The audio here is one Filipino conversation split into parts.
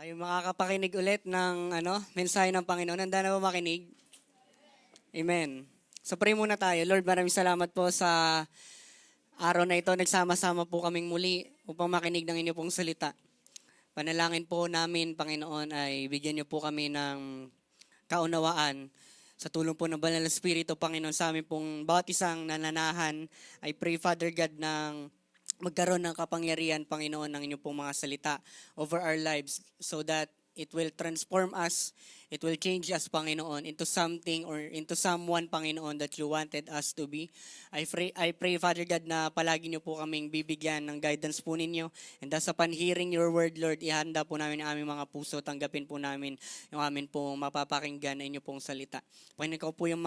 Tayo makakapakinig ulit ng mensahe ng Panginoon. Handa na ba makinig? Amen. So pray muna tayo. Lord, maraming salamat po sa araw na ito. Nagsama-sama po kaming muli upang makinig ng inyo pong salita. Panalangin po namin, Panginoon, ay bigyan niyo po kami ng kaunawaan. Sa tulong po ng Banal na Espiritu, Panginoon, sa amin pong bawat isang nananahan, I pray, Father God, ng magkaroon ng kapangyarihan, Panginoon, ng inyong pong mga salita over our lives so that it will transform us, it will change us, Panginoon, into something or into someone, Panginoon, that you wanted us to be. I pray, Father God, na palagi niyo po kaming bibigyan ng guidance po ninyo. And as upon hearing your word, Lord, ihanda po namin ang aming mga puso, tanggapin po namin yung amin po mapapakinggan na inyo pong salita. Panginoon, ikaw po yung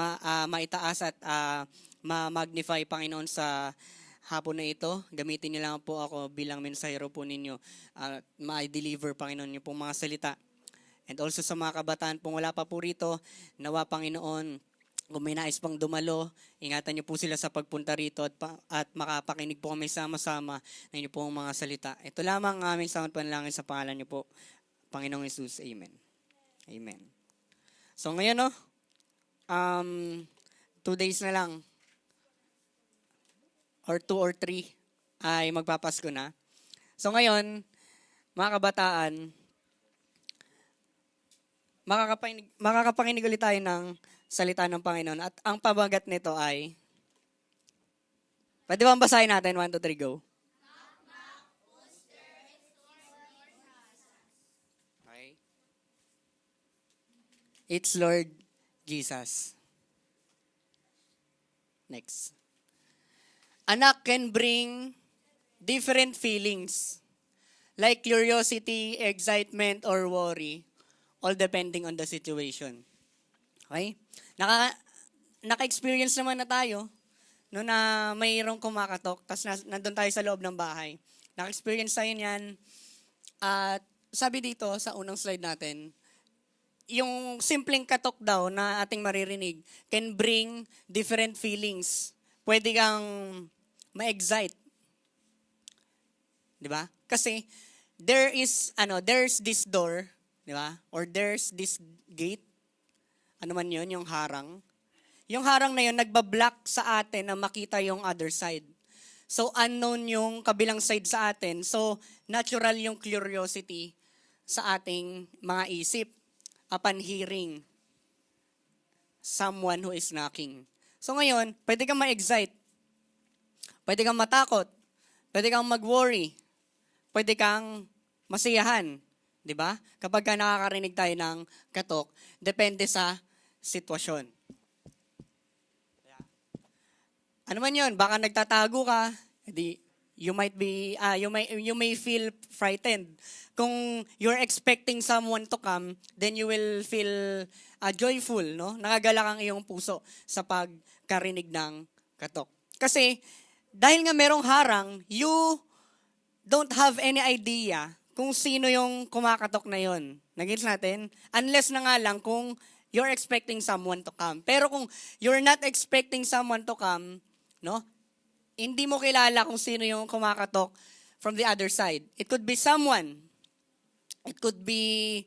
maitaas at ma-magnify, Panginoon, sa hapon na ito. Gamitin niyo lang po ako bilang mensahero po ninyo. Ma-deliver, Panginoon, yung pong mga salita. And also sa mga kabataan pong wala pa po rito, nawa, Panginoon, kung may nais pang dumalo, ingatan niyo po sila sa pagpunta rito at makapakinig po kami sama-sama ng inyo pong mga salita. Ito lamang ang aming samot panalangin sa pangalan niyo po, Panginoong Jesus. Amen. Amen. So ngayon, 2 days na lang, or 2 or 3, ay magpapasko na. So ngayon, mga kabataan, makakapanginig ulit tayo ng salita ng Panginoon. At ang pabagat nito ay, pwede ba basahin natin? 1, 2, 3, go. Okay. It's Lord Jesus. Next. Anak can bring different feelings, like curiosity, excitement, or worry, all depending on the situation. Okay? Naka-experience naman na tayo no, na mayroong kumakatok, tapos nandun tayo sa loob ng bahay. Naka-experience tayo niyan. At sabi dito sa unang slide natin, yung simpleng katok daw na ating maririnig can bring different feelings. Pwede kang ma-excite. 'Di ba? Kasi there's this door, 'di ba? Or there's this gate. Ano man 'yon, yung harang. Yung harang na 'yon nagbablock sa atin na makita yung other side. So unknown yung kabilang side sa atin. So natural yung curiosity sa ating mga isip upon hearing someone who is knocking. So ngayon, pwede kang ma-excite. Pwede kang matakot. Pwede kang mag-worry. Pwede kang masiyahan. 'Di ba? Kapag nakakarinig tayo ng katok, depende sa sitwasyon. Ano man 'yon? Baka nagtatago ka, edi you may feel frightened. Kung you're expecting someone to come, then you will feel joyful, no? Nakagalak ang iyong puso sa pagkarinig ng katok. Kasi dahil nga merong harang, you don't have any idea kung sino yung kumakatok na yon. Nagets natin? Unless na nga lang kung you're expecting someone to come. Pero kung you're not expecting someone to come, no? Hindi mo kilala kung sino yung kumakatok from the other side. It could be someone. It could be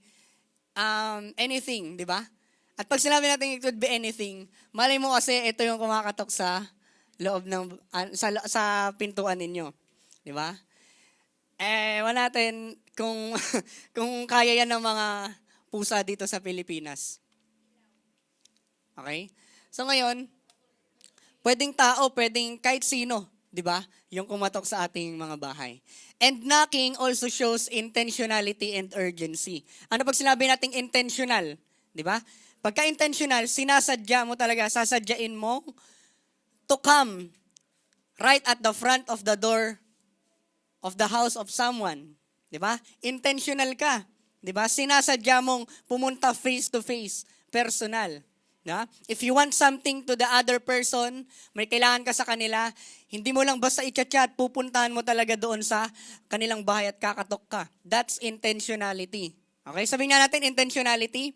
anything, di ba? At pag sinabi natin it could be anything, malay mo kasi ito yung kumakatok sa loob ng sa pintuan ninyo, di ba? Wala natin kung kung kaya yan ng mga pusa dito sa Pilipinas. Okay? So ngayon, pwedeng tao, pwedeng kahit sino, di ba? Yung kumatok sa ating mga bahay. And knocking also shows intentionality and urgency. Ano pag sinabi nating intentional, di ba? Pagka intentional, sinasadya mo talaga, sasadyain mo to come right at the front of the door of the house of someone. 'Di ba? Intentional ka. 'Di ba? Sinasadya mong pumunta face to face, personal. Na? If you want something to the other person, may kailangan ka sa kanila, hindi mo lang basta i-chat, pupuntahan mo talaga doon sa kanilang bahay at kakatok ka. That's intentionality. Okay? Sabihin nga natin intentionality.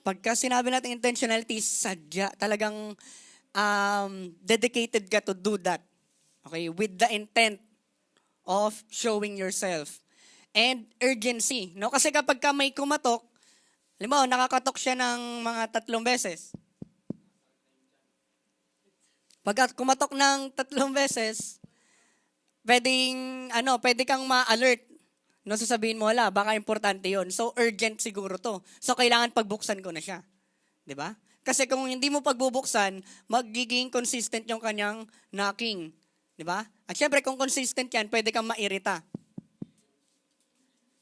Pagka sinabi natin intentionality, sadya, talagang dedicated ka to do that. Okay? With the intent of showing yourself. and urgency. No? Kasi kapag ka may kumatok, halimbawa, nakakatok siya ng mga 3 beses. Pagka kumatok ng 3 beses, pwede kang ma-alert. No, sasabihin mo, wala, baka importante yon. So, urgent siguro to. So, kailangan pagbuksan ko na siya. 'Di ba? Kasi kung hindi mo pagbubuksan, magiging consistent yung kanyang knocking. 'Di ba? At syempre, kung consistent yan, pwede kang mairita.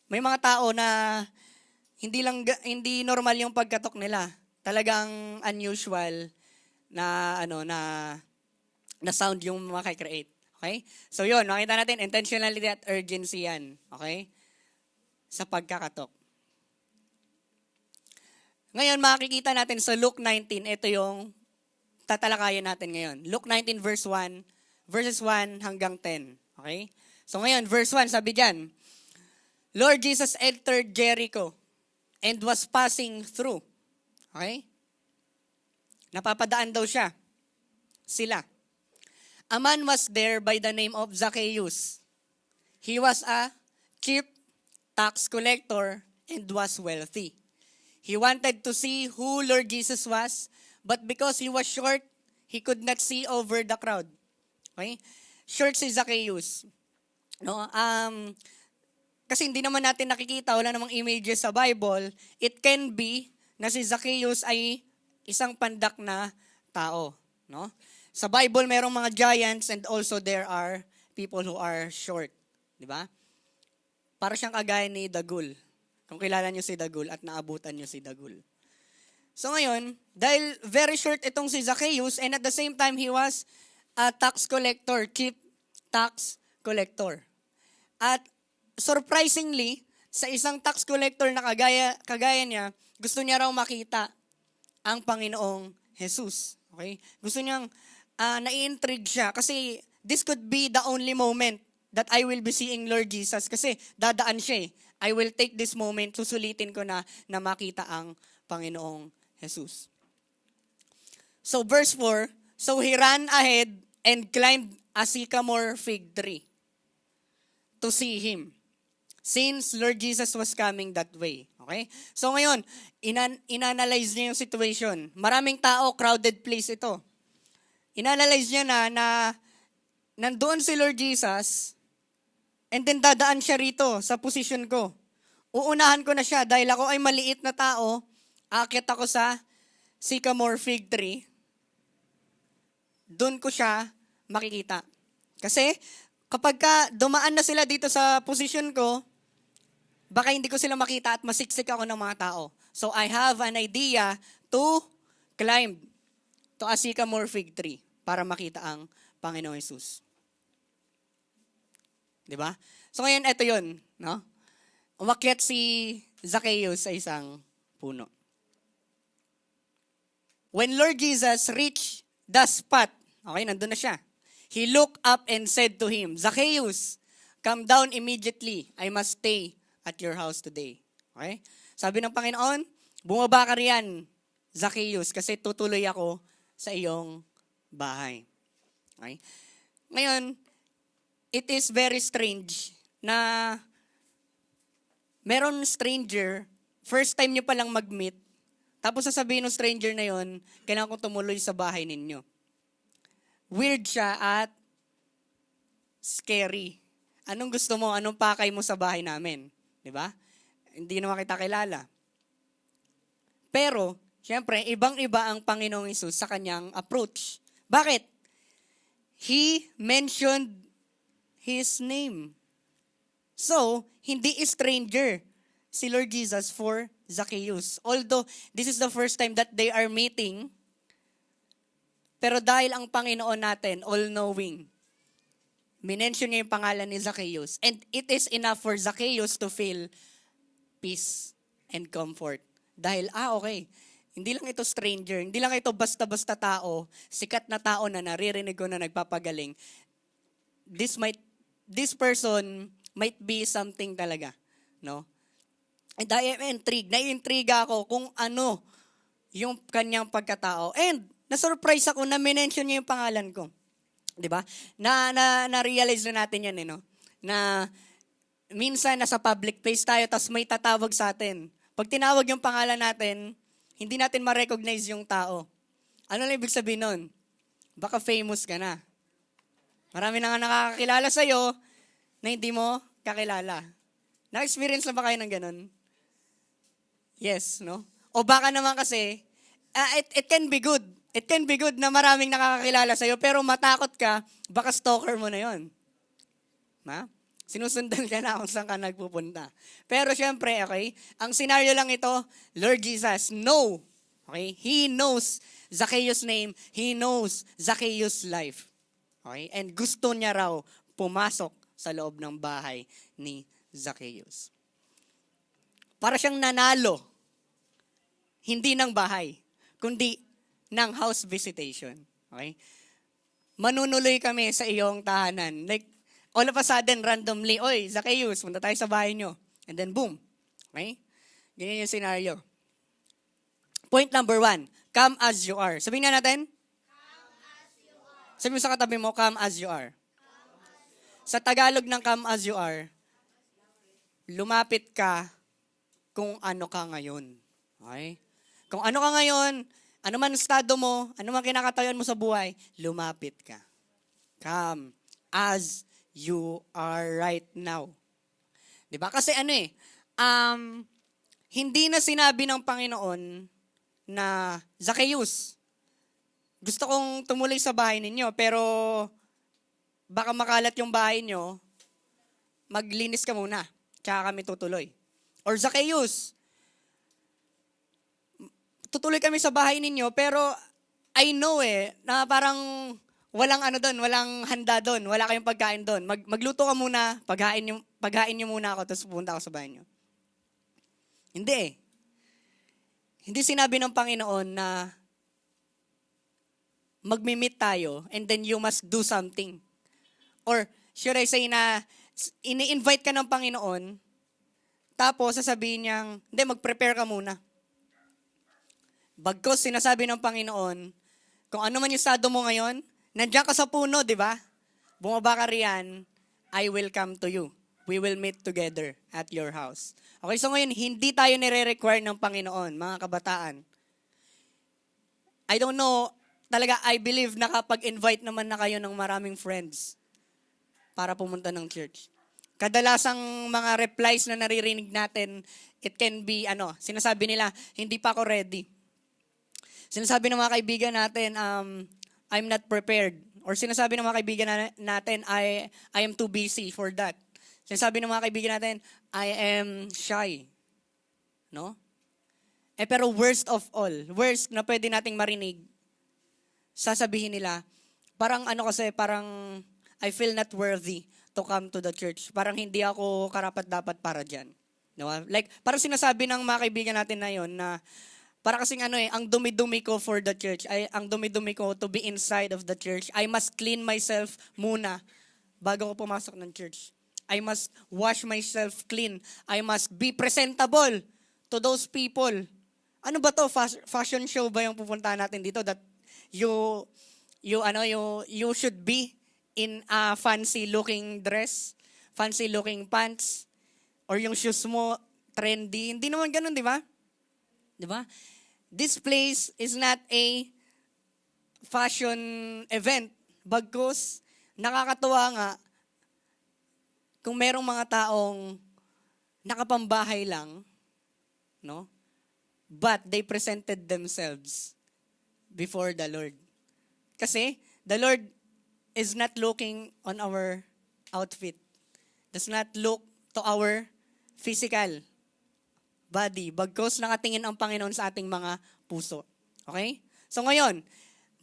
May mga tao na hindi normal yung pagkatok nila. Talagang unusual na na sound yung makikreate. Okay? So yun, makita natin, intentionality at urgency yan. Okay? Sa pagkakatok. Ngayon, makikita natin sa Luke 19, ito yung tatalakayan natin ngayon. Luke 19 verses 1 hanggang 10. Okay? So ngayon, verse 1, sabi dyan, Lord Jesus entered Jericho and was passing through. Okay? Napapadaan daw sila. A man was there by the name of Zacchaeus. He was a chief tax collector and was wealthy. He wanted to see who Lord Jesus was, but because he was short, he could not see over the crowd. Okay? Short si Zacchaeus. No? Kasi hindi naman natin nakikita, wala namang images sa Bible. It can be na si Zacchaeus ay isang pandak na tao. No? Sa Bible, merong mga giants and also there are people who are short. Di ba? Para siyang kagaya ni Dagul. Kung kilala niyo si Dagul at naabutan niyo si Dagul. So ngayon, dahil very short itong si Zacchaeus and at the same time he was a tax collector, chief tax collector. At surprisingly, sa isang tax collector na kagaya niya, gusto niya raw makita ang Panginoong Jesus. Okay? Gusto niyang nai-intrigue siya kasi this could be the only moment that I will be seeing Lord Jesus kasi dadaan siya eh. I will take this moment, susulitin ko na makita ang Panginoong Jesus. So verse 4, so he ran ahead and climbed a sycamore fig tree to see him, since Lord Jesus was coming that way. Okay? So ngayon, inanalyze niya yung situation. Maraming tao, crowded place ito. Inanalyze niya na nandoon si Lord Jesus, and then dadaan siya rito sa position ko. Uunahan ko na siya dahil ako ay maliit na tao, aakyat ako sa sycamore fig tree. Doon ko siya makikita. Kasi kapag dumaan na sila dito sa position ko, baka hindi ko sila makita at masiksik ako ng mga tao. So I have an idea to climb to a sycamore fig tree para makita ang Panginoong Jesus. Di ba? So ngayon, ito yun. No? Umakyat si Zacchaeus sa isang puno. When Lord Jesus reached the spot, okay, nandun na siya. He looked up and said to him, Zacchaeus, come down immediately. I must stay at your house today. Okay? Sabi ng Panginoon, bumaba ka riyan, Zacchaeus, kasi tutuloy ako sa iyong bahay. Okay? Ngayon, it is very strange na meron stranger, first time nyo palang mag-meet, tapos sasabihin ng stranger na yon, kailangan kong tumuloy sa bahay ninyo. Weird siya at scary. Anong gusto mo? Anong pakay mo sa bahay namin? Diba? Hindi naman kita kilala. Pero, syempre, ibang-iba ang Panginoong Hesus sa kanyang approach. Bakit? He mentioned His name. So, hindi stranger si Lord Jesus for Zacchaeus. Although, this is the first time that they are meeting, pero dahil ang Panginoon natin, all-knowing, minention niya yung pangalan ni Zacchaeus. And it is enough for Zacchaeus to feel peace and comfort. Dahil, okay, hindi lang ito stranger, hindi lang ito basta-basta tao, sikat na tao na naririnig ko na nagpapagaling. This person might be something talaga, no? And I am intrigued. Nai-intriga ako kung ano yung kanyang pagkatao. And na-surprise ako na minention niya yung pangalan ko. 'Di ba? Na-realize na natin yan, no? Na minsan nasa public place tayo, tapos may tatawag sa atin. Pag tinawag yung pangalan natin, hindi natin ma-recognize yung tao. Ano na ibig sabihin nun? Baka famous ka na. Marami na nga nakakakilala sa'yo na hindi mo kakilala. Na-experience na ba kayo ng ganun? Yes, no? O baka naman kasi, it can be good. It can be good na maraming nakakakilala sa'yo, pero matakot ka, baka stalker mo na yon. Ha? Sinusundan ka na kung saan ka nagpupunta. Pero syempre, okay, ang senaryo lang ito, Lord Jesus, no. Okay? He knows Zacchaeus' name. He knows Zacchaeus' life. Okay? And gusto niya raw pumasok sa loob ng bahay ni Zacchaeus. Para siyang nanalo, hindi ng bahay, kundi ng house visitation. Okay? Manunuloy kami sa iyong tahanan. Like, all of a sudden, randomly, oy, Zacchaeus, punta tayo sa bahay nyo. And then, boom. Okay? Ganyan yung scenario. Point number 1, come as you are. Sabihin nga natin? Come as you are. Sabihin mo sa katabi mo, come as you are. Sa Tagalog ng come as you are, lumapit ka kung ano ka ngayon. Okay? Kung ano ka ngayon, ano man estado mo, ano man kinakatayon mo sa buhay, lumapit ka. Come as you are right now. 'Di ba? Kasi hindi na sinabi ng Panginoon na, Zacchaeus, gusto kong tumuloy sa bahay ninyo, pero baka makalat yung bahay nyo, maglinis ka muna, tsaka kami tutuloy. Or Zacchaeus, tutuloy kami sa bahay ninyo, pero I know na parang walang walang handa doon, wala kayong pagkain doon. Magluto ka muna, paghain nyo muna ako, tapos pupunta ako sa bahay nyo. Hindi. Hindi sinabi ng Panginoon na magmi-meet tayo and then you must do something. Or should I say na ini-invite ka ng Panginoon, tapos sasabihin niyang, hindi, mag-prepare ka muna. Bagkus sinasabi ng Panginoon, kung ano man yung estado mo ngayon, nandiyan ka sa puno, di ba? Bumaba ka riyan, I will come to you. We will meet together at your house. Okay, so ngayon, hindi tayo nire-require ng Panginoon, mga kabataan. I don't know, talaga, I believe nakapag-invite naman na kayo ng maraming friends para pumunta ng church. Kadalasang mga replies na naririnig natin, it can be, sinasabi nila, hindi pa ako ready. Sinasabi ng mga kaibigan natin, I'm not prepared. Or sinasabi ng mga kaibigan natin, I am too busy for that. Sinasabi ng mga kaibigan natin, I am shy. No? Pero worst of all, worst na pwede nating marinig, sasabihin nila, parang I feel not worthy to come to the church. Parang hindi ako karapat-dapat para dyan. No? Like, parang sinasabi ng mga kaibigan natin na yon na para kasing ang dumi-dumi ko for the church. Ang dumi-dumi ko to be inside of the church. I must clean myself muna bago ko pumasok ng church. I must wash myself clean. I must be presentable to those people. Ano ba to? Fashion show ba yung pupuntahan natin dito that you should be in a fancy looking dress, fancy looking pants, or yung shoes mo trendy? Hindi naman ganun, di ba? Di ba? This place is not a fashion event. Bagkus, nakakatuwa nga kung merong mga taong nakapambahay lang, no? But they presented themselves before the Lord. Kasi the Lord is not looking on our outfit. Does not look to our physical body. Bagkus nakatingin ang Panginoon sa ating mga puso. Okay? So ngayon,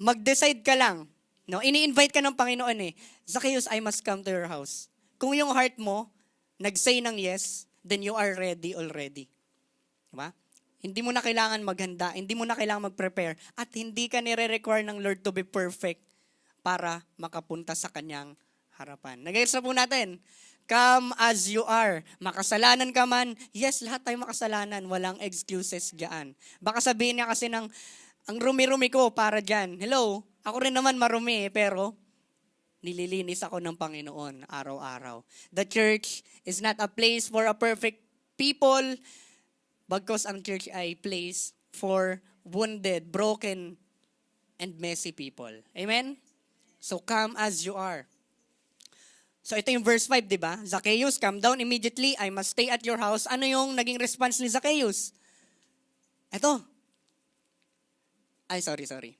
mag-decide ka lang. No? Ini-invite ka ng Panginoon Zacchaeus, I must come to your house. Kung yung heart mo, nag-say ng yes, then you are ready already. Diba? Hindi mo na kailangan maghanda, hindi mo na kailangan mag-prepare, at hindi ka nire-require ng Lord to be perfect para makapunta sa kanyang harapan. Nag-gets na po natin. Come as you are. Makasalanan ka man, yes, lahat tayo makasalanan. Walang excuses dyan. Baka sabihin niya kasi ang rumi-rumi ko para dyan. Hello, ako rin naman marumi pero nililinis ako ng Panginoon araw-araw. The church is not a place for a perfect people, bagkus ang church ay place for wounded, broken, and messy people. Amen? So come as you are. So ito yung verse 5, di ba? Zacchaeus, come down immediately. I must stay at your house. Ano yung naging response ni Zacchaeus? Ito. Ay, sorry.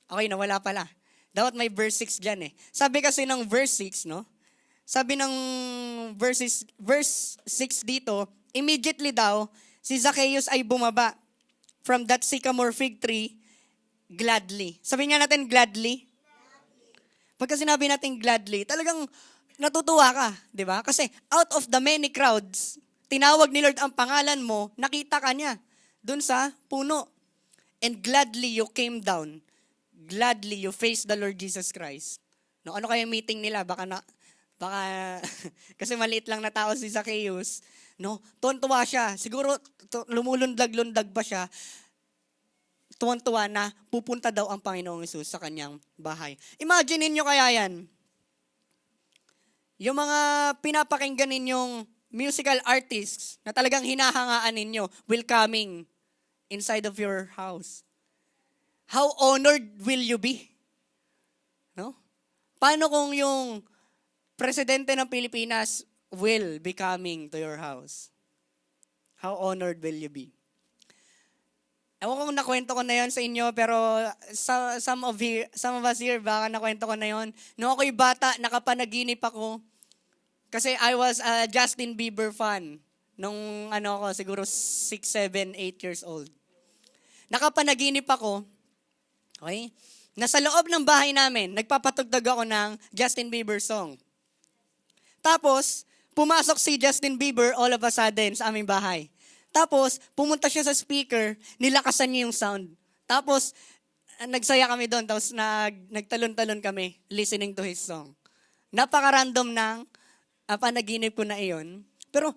Okay, nawala pala. Dapat may verse 6 dyan eh. Sabi kasi ng verse 6, no? Sabi ng verse 6 dito, immediately daw, si Zacchaeus ay bumaba from that sycamore fig tree gladly. Sabi nga natin gladly. Pagka sinabi natin gladly, talagang natutuwa ka, di ba? Kasi out of the many crowds, tinawag ni Lord ang pangalan mo, nakita ka niya dun sa puno. And gladly you came down. Gladly you faced the Lord Jesus Christ. No, ano kaya meeting nila? Baka kasi maliit lang na tao si Zacchaeus, no? Tuwan-tuwa siya. Siguro lumulundag-lundag pa siya. Tuwan-tuwa na pupunta daw ang Panginoong Hesus sa kanyang bahay. Imagine niyo kaya yan. Yung mga pinapakinggan ninyong musical artists na talagang hinahangaan ninyo will coming inside of your house. How honored will you be? No? Paano kung yung presidente ng Pilipinas will be coming to your house? How honored will you be? Ewan ko kung nakwento ko na yon sa inyo, pero some of us here, baka nakwento ko na yon. Noong ako'y bata, nakapanaginip ako. Kasi I was a Justin Bieber fan. Nung siguro 6, 7, 8 years old. Nakapanaginip ako, okay? Nasa loob ng bahay namin, nagpapatugtog ako ng Justin Bieber song. Tapos, pumasok si Justin Bieber all of a sudden sa aming bahay. Tapos, pumunta siya sa speaker, nilakasan niya yung sound. Tapos, nagsaya kami doon, tapos nagtalon-talon kami listening to his song. Napaka-random ng panaginip ko na iyon. Pero,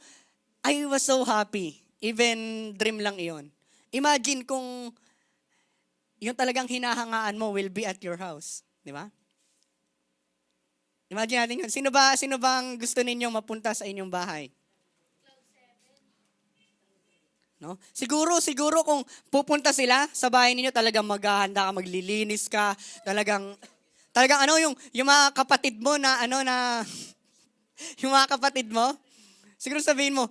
I was so happy. Even dream lang iyon. Imagine kung yung talagang hinahangaan mo will be at your house. Di ba? Imagine natin yun. Sino ba ang gusto ninyong mapunta sa inyong bahay? No? Siguro kung pupunta sila sa bahay ninyo, talagang maghahanda ka, maglilinis ka, talagang yung mga kapatid mo na yung mga kapatid mo, siguro sabihin mo,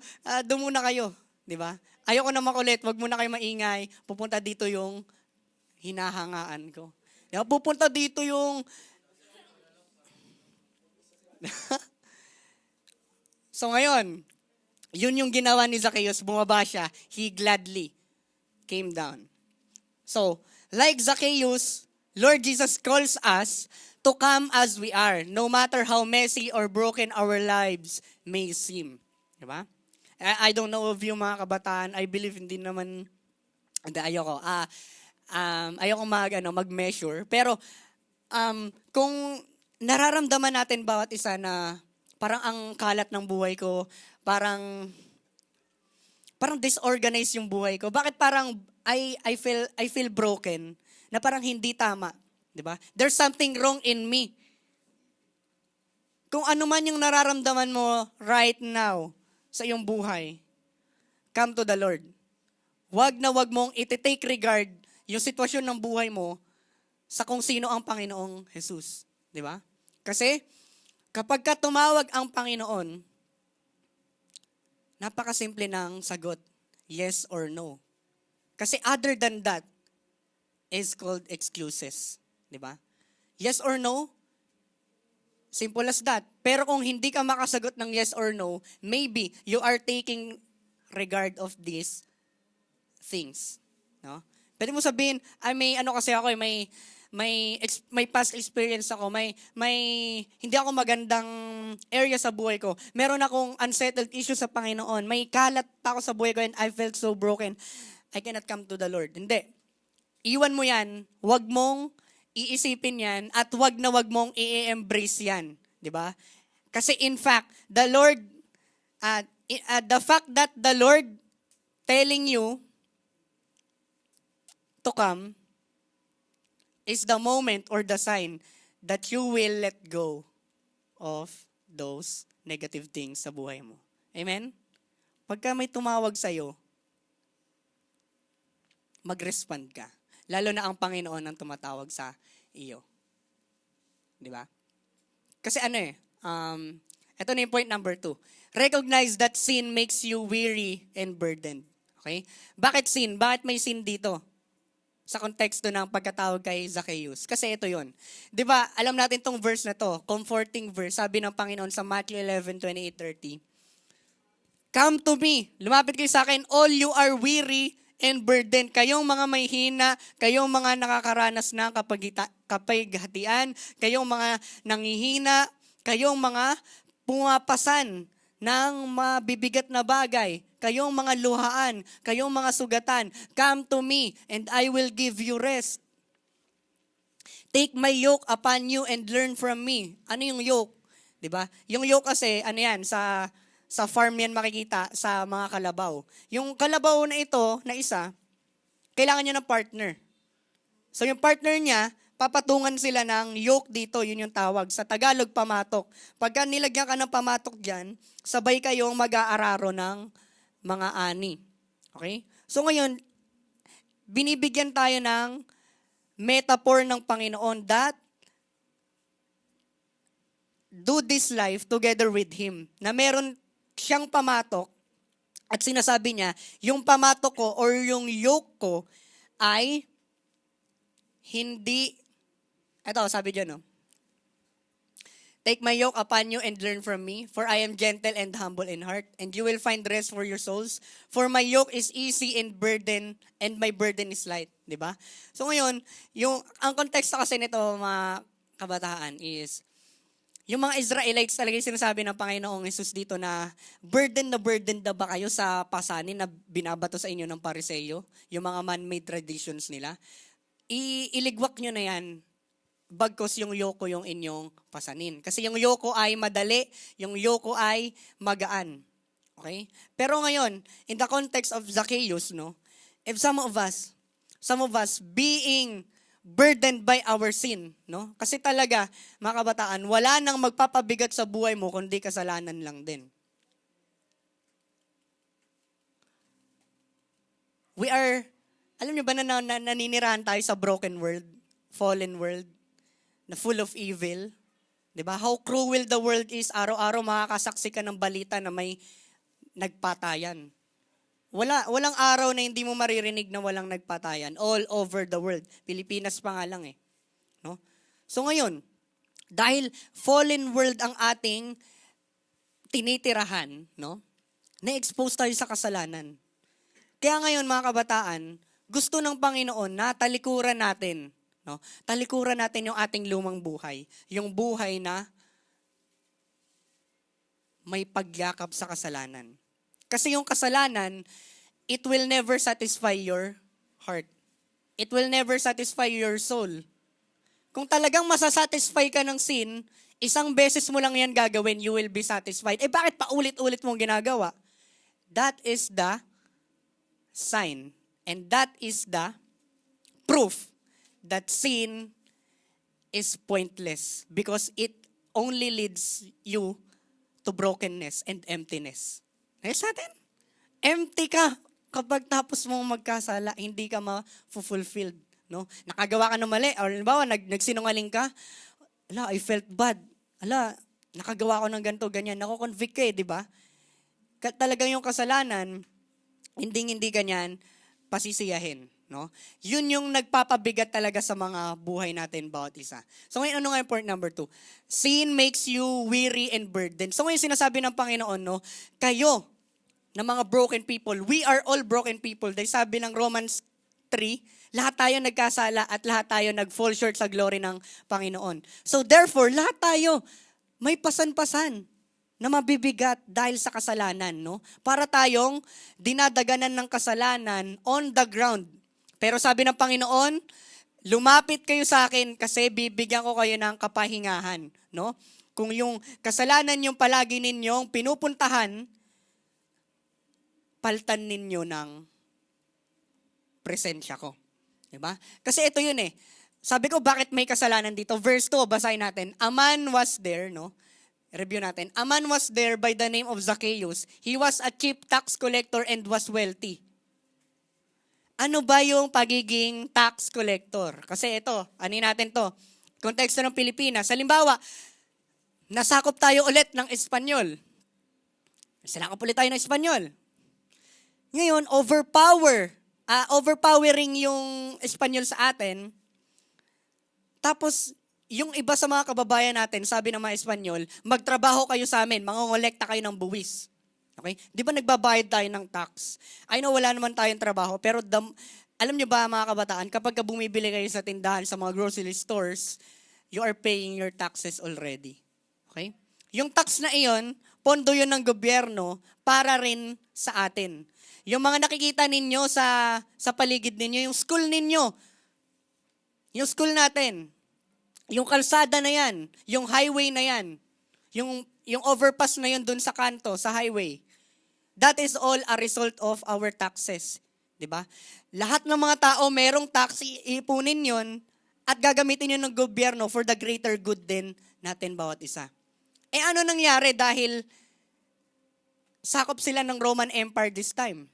doon muna kayo, di ba? Ayoko na makulit, wag muna kayo maingay, pupunta dito yung hinahangaan ko. Di ba? Pupunta dito yung So ngayon, yun yung ginawa ni Zacchaeus, bumaba siya, he gladly came down. So, like Zacchaeus, Lord Jesus calls us to come as we are, no matter how messy or broken our lives may seem. Diba? I don't know of you mga kabataan, I believe hindi naman, ayoko mag-measure, pero kung nararamdaman natin bawat isa na parang ang kalat ng buhay ko, parang disorganized yung buhay ko. Bakit parang I feel broken? Na parang hindi tama, 'di ba? There's something wrong in me. Kung ano man yung nararamdaman mo right now sa iyong buhay, come to the Lord. Wag mong iti-take regard yung sitwasyon ng buhay mo sa kung sino ang Panginoong Jesus, 'di ba? Kasi kapag ka tumawag ang Panginoon, napakasimple ng sagot, yes or no. Kasi other than that is called excuses. Di ba? Yes or no, simple as that. Pero kung hindi ka makasagot ng yes or no, maybe you are taking regard of these things. No? Pwede mo sabihin, may past experience ako, may hindi ako magandang area sa buhay ko. Meron akong unsettled issue sa Panginoon. May kalat pa ako sa buhay ko and I felt so broken. I cannot come to the Lord. Hindi. Iwan mo yan. Huwag mong iisipin yan at huwag mong i-embrace yan. Di ba? Kasi in fact, the Lord, the fact that the Lord telling you to come is the moment or the sign that you will let go of those negative things sa buhay mo. Amen? Pagka may tumawag sa'yo, mag-respond ka. Lalo na ang Panginoon ang tumatawag sa iyo. Di ba? Kasi ito na yung point number 2. Recognize that sin makes you weary and burdened. Okay? Bakit sin? Bakit may sin dito? Sa konteksto ng pagkatawag kay Zacchaeus. Kasi ito yon. Di ba, alam natin tong verse na to, comforting verse, sabi ng Panginoon sa Matthew 11:28-30. Come to me, lumapit kayo sa akin, all you are weary and burdened. Kayong mga may hina, kayong mga nakakaranas ng kapighatian, kayong mga nanghihina, kayong mga pumapasan ng mabibigat na bagay, kayong mga luhaan, kayong mga sugatan, come to me and I will give you rest. Take my yoke upon you and learn from me. Ano yung yoke? 'Di ba? Yung yoke kasi, sa farm yan makikita sa mga kalabaw. Yung kalabaw na ito, na isa, kailangan niya ng partner. So yung partner niya, papatungan sila ng yoke dito, yun yung tawag. Sa Tagalog, pamatok. Pagka nilagyan ka ng pamatok dyan, sabay kayong mag-aararo ng mga ani. Okay? So ngayon, binibigyan tayo ng metaphor ng Panginoon that do this life together with Him. Na meron siyang pamatok at sinasabi niya, yung pamatok ko or yung yoke ko ay hindi, ito sabi dyan, no? Take my yoke upon you and learn from me, for I am gentle and humble in heart, and you will find rest for your souls. For my yoke is easy and my burden is light. Diba? So ngayon, ang konteksto kasi nito mga kabataan is, yung mga Israelites talaga yung sinasabi ng Panginoong Jesus dito na burden na ba kayo sa pasanin na binabato sa inyo ng Pariseyo? Yung mga man-made traditions nila. Iligwak nyo na yan. Bagkos yung yoko yung inyong pasanin. Kasi yung yoko ay madali, yung yoko ay magaan. Okay? Pero ngayon, in the context of Zacchaeus, no, if some of us being burdened by our sin, no? Kasi talaga, mga kabataan, wala nang magpapabigat sa buhay mo kundi kasalanan lang din. We are, alam niyo ba na naninirahan tayo sa broken world, fallen world, na full of evil? 'Di ba? How cruel the world is, araw-araw makakasaksi ka ng balita na may nagpatayan. Walang araw na hindi mo maririnig na walang nagpatayan all over the world. Pilipinas pa nga lang no? So ngayon, dahil fallen world ang ating tinitirahan, no? Na-expose tayo sa kasalanan. Kaya ngayon mga kabataan, gusto ng Panginoon na talikuran natin, no? Talikuran natin yung ating lumang buhay, yung buhay na may pagyakap sa kasalanan. Kasi yung kasalanan, it will never satisfy your heart. It will never satisfy your soul. Kung talagang masasatisfy ka ng sin, isang beses mo lang yan gagawin, you will be satisfied. Bakit pa ulit-ulit mong ginagawa? That is the sign. And that is the proof that sin is pointless because it only leads you to brokenness and emptiness. Ayos natin. Empty ka kapag tapos mong magkasala, hindi ka ma-fulfilled. No? Nakagawa ka ng mali, or halimbawa, nagsinungaling ka, I felt bad. Nakagawa ko ng ganito, ganyan. Nako-convict ka di ba? Talagang yung kasalanan, hindi ganyan, pasisiyahin. No? Yun yung nagpapabigat talaga sa mga buhay natin bawat isa. So ngayon, ano nga yung point number 2? Sin makes you weary and burdened. So ngayon sinasabi ng Panginoon, no, kayo, na mga broken people, we are all broken people. Dahil sabi ng Romans 3, lahat tayo nagkasala at lahat tayo nag-fall short sa glory ng Panginoon. So therefore, lahat tayo may pasan-pasan na mabibigat dahil sa kasalanan, no? Para tayong dinadaganan ng kasalanan on the ground. Pero sabi ng Panginoon, lumapit kayo sa akin kasi bibigyan ko kayo ng kapahingahan, no? Kung yung kasalanan yung palagi ninyong pinupuntahan, paltan ninyo ng presensya ko. Diba? Kasi ito yun Sabi ko, bakit may kasalanan dito? Verse 2, basahin natin. A man was there, no? Review natin. A man was there by the name of Zacchaeus. He was a chief tax collector and was wealthy. Ano ba yung pagiging tax collector? Kasi ito, anin natin to. Konteksto ng Pilipinas. Halimbawa, nasakop tayo ulit ng Espanyol. Sinakop ulit tayo ng Espanyol. Ngayon, overpowering yung Espanyol sa atin. Tapos, yung iba sa mga kababayan natin, sabi ng mga Espanyol, magtrabaho kayo sa amin, mangongolekta kayo ng buwis. Okay? Di ba nagbabayad tayo ng tax? I know wala naman tayong trabaho, pero alam nyo ba mga kabataan, kapag bumibili kayo sa tindahan, sa mga grocery stores, you are paying your taxes already. Okay? Yung tax na iyon, pondo yun ng gobyerno para rin sa atin. Yung mga nakikita ninyo sa paligid ninyo, yung school ninyo, yung school natin, yung kalsada na yan, yung highway na yan, yung overpass na yun dun sa kanto, sa highway, that is all a result of our taxes. Diba? Lahat ng mga tao merong tax, iipunin yun at gagamitin yun ng gobyerno for the greater good din natin bawat isa. Ano nangyari dahil sakop sila ng Roman Empire this time?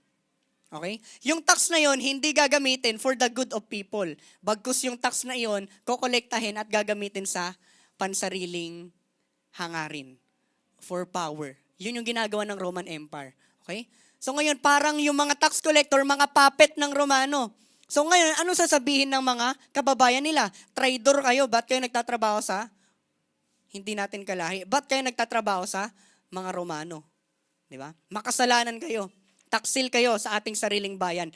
Okay? Yung tax na yon hindi gagamitin for the good of people. Bagkus yung tax na yon kokolektahin at gagamitin sa pansariling hangarin. For power. Yun yung ginagawa ng Roman Empire. Okay? So ngayon, parang yung mga tax collector, mga puppet ng Romano. So ngayon, ano sasabihin ng mga kababayan nila? Traitor kayo, ba't kayo nagtatrabaho sa hindi natin kalahi? Ba't kayo nagtatrabaho sa mga Romano? Di ba? Makasalanan kayo. Taksil kayo sa ating sariling bayan.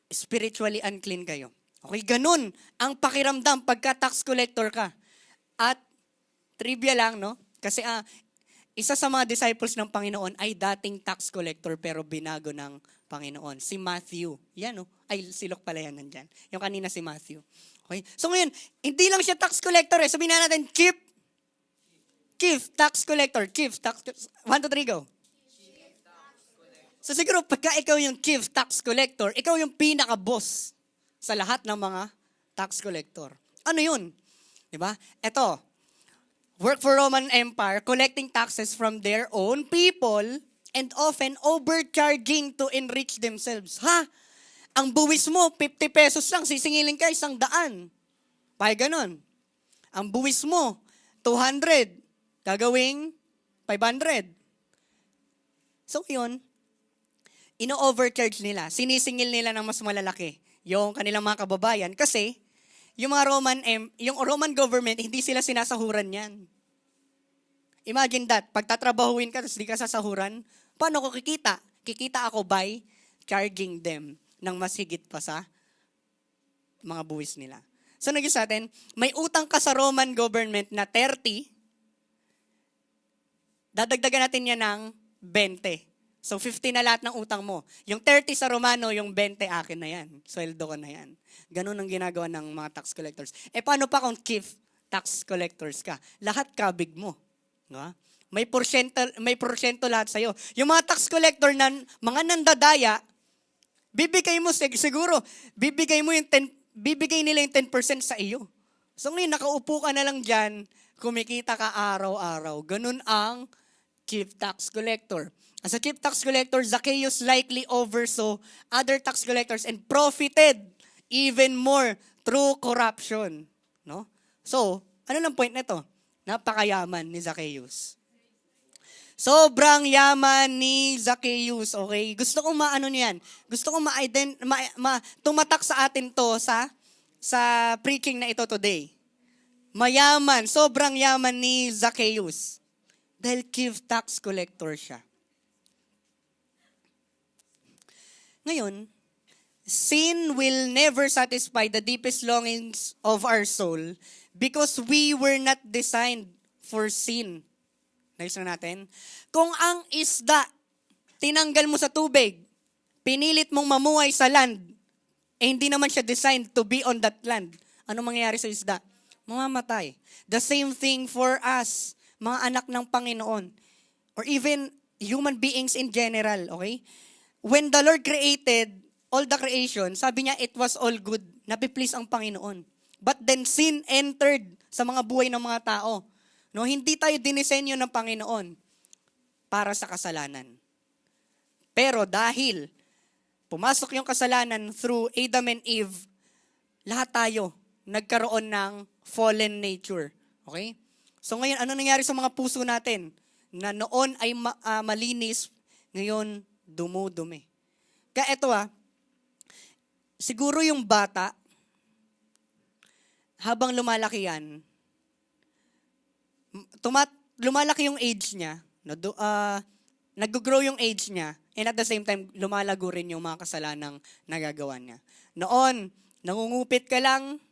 Spiritually unclean kayo. Okay, ganun ang pakiramdam pagka tax collector ka. At trivia lang, no? Kasi isa sa mga disciples ng Panginoon ay dating tax collector pero binago ng Panginoon. Si Matthew. Yan, no? Ay, si Luke pala yan nandyan. Yung kanina si Matthew. Okay? So ngayon, hindi lang siya tax collector. Sabihin na natin, chief tax collector. 1, 2, 3, go. So siguro pagka ikaw yung chief tax collector, ikaw yung pinaka-boss sa lahat ng mga tax collector. Ano yun? Diba? Ito, work for Roman Empire, collecting taxes from their own people and often overcharging to enrich themselves. Ang buwis mo, 50 pesos lang, sisingilin ka 100. Pay ganon. Ang buwis mo, 200, gagawing 500. So yun, ino-overcharge nila, sinisingil nila ng mas malalaki yung kanilang mga kababayan kasi yung Roman government, hindi sila sinasahuran yan. Imagine that, pagtatrabahuin ka tapos di ka sasahuran, paano ko kikita? Kikita ako by charging them ng mas higit pa sa mga buwis nila. So naging sa atin, may utang ka sa Roman government na 30, dadagdagan natin yan ng 20. So, 50 na lahat ng utang mo. Yung 30 sa Romano, yung 20 akin na yan. Sweldo ko na yan. Ganun ang ginagawa ng mga tax collectors. Paano pa kung chief tax collectors ka? Lahat kabig mo. Diba? May porsyento lahat sa'yo. Yung mga tax collector na mga nandadaya, bibigay nila yung 10% sa iyo. So ngayon, nakaupo ka na lang dyan, kumikita ka araw-araw. Ganun ang chief tax collector. As a chief tax collector, Zacchaeus likely oversaw other tax collectors and profited even more through corruption. No? So, ano lang point nito? Napakayaman ni Zacchaeus. Sobrang yaman ni Zacchaeus, okay? Gusto kong maano niyan. Gusto kong tumatak sa atin to sa preaching na ito today. Mayaman, sobrang yaman ni Zacchaeus. Dahil chief tax collector siya. Ngayon, sin will never satisfy the deepest longings of our soul because we were not designed for sin. Next na natin. Kung ang isda, tinanggal mo sa tubig, pinilit mong mamuhay sa land, hindi naman siya designed to be on that land. Ano mangyayari sa isda? Mamamatay. The same thing for us, mga anak ng Panginoon. Or even human beings in general, okay? When the Lord created all the creation, sabi niya, it was all good. Napiplease ang Panginoon. But then sin entered sa mga buhay ng mga tao. No, hindi tayo dinisenyo ng Panginoon para sa kasalanan. Pero dahil pumasok yung kasalanan through Adam and Eve, lahat tayo nagkaroon ng fallen nature. Okay? So ngayon, ano nangyari sa mga puso natin? Na noon ay malinis, ngayon dumudumi. Kaya ito siguro yung bata, habang lumalaki yan, lumalaki yung age niya, nag-grow yung age niya, and at the same time, lumalago rin yung mga kasalanang nagagawa niya. Noon, nangungupit ka lang,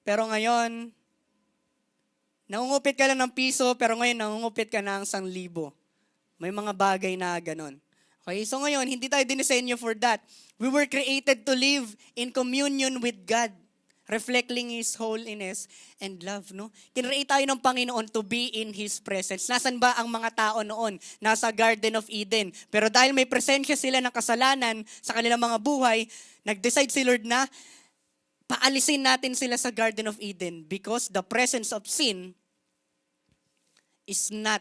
pero ngayon, nangungupit ka lang ng piso, pero ngayon nangungupit ka ng 1,000. May mga bagay na ganun. Okay, so ngayon, hindi tayo dinisenyo for that. We were created to live in communion with God, reflecting His holiness and love, no? Kinreate tayo ng Panginoon to be in His presence. Nasaan ba ang mga tao noon? Nasa Garden of Eden. Pero dahil may presensya sila ng kasalanan sa kanilang mga buhay, nag-decide si Lord na paalisin natin sila sa Garden of Eden because the presence of sin is not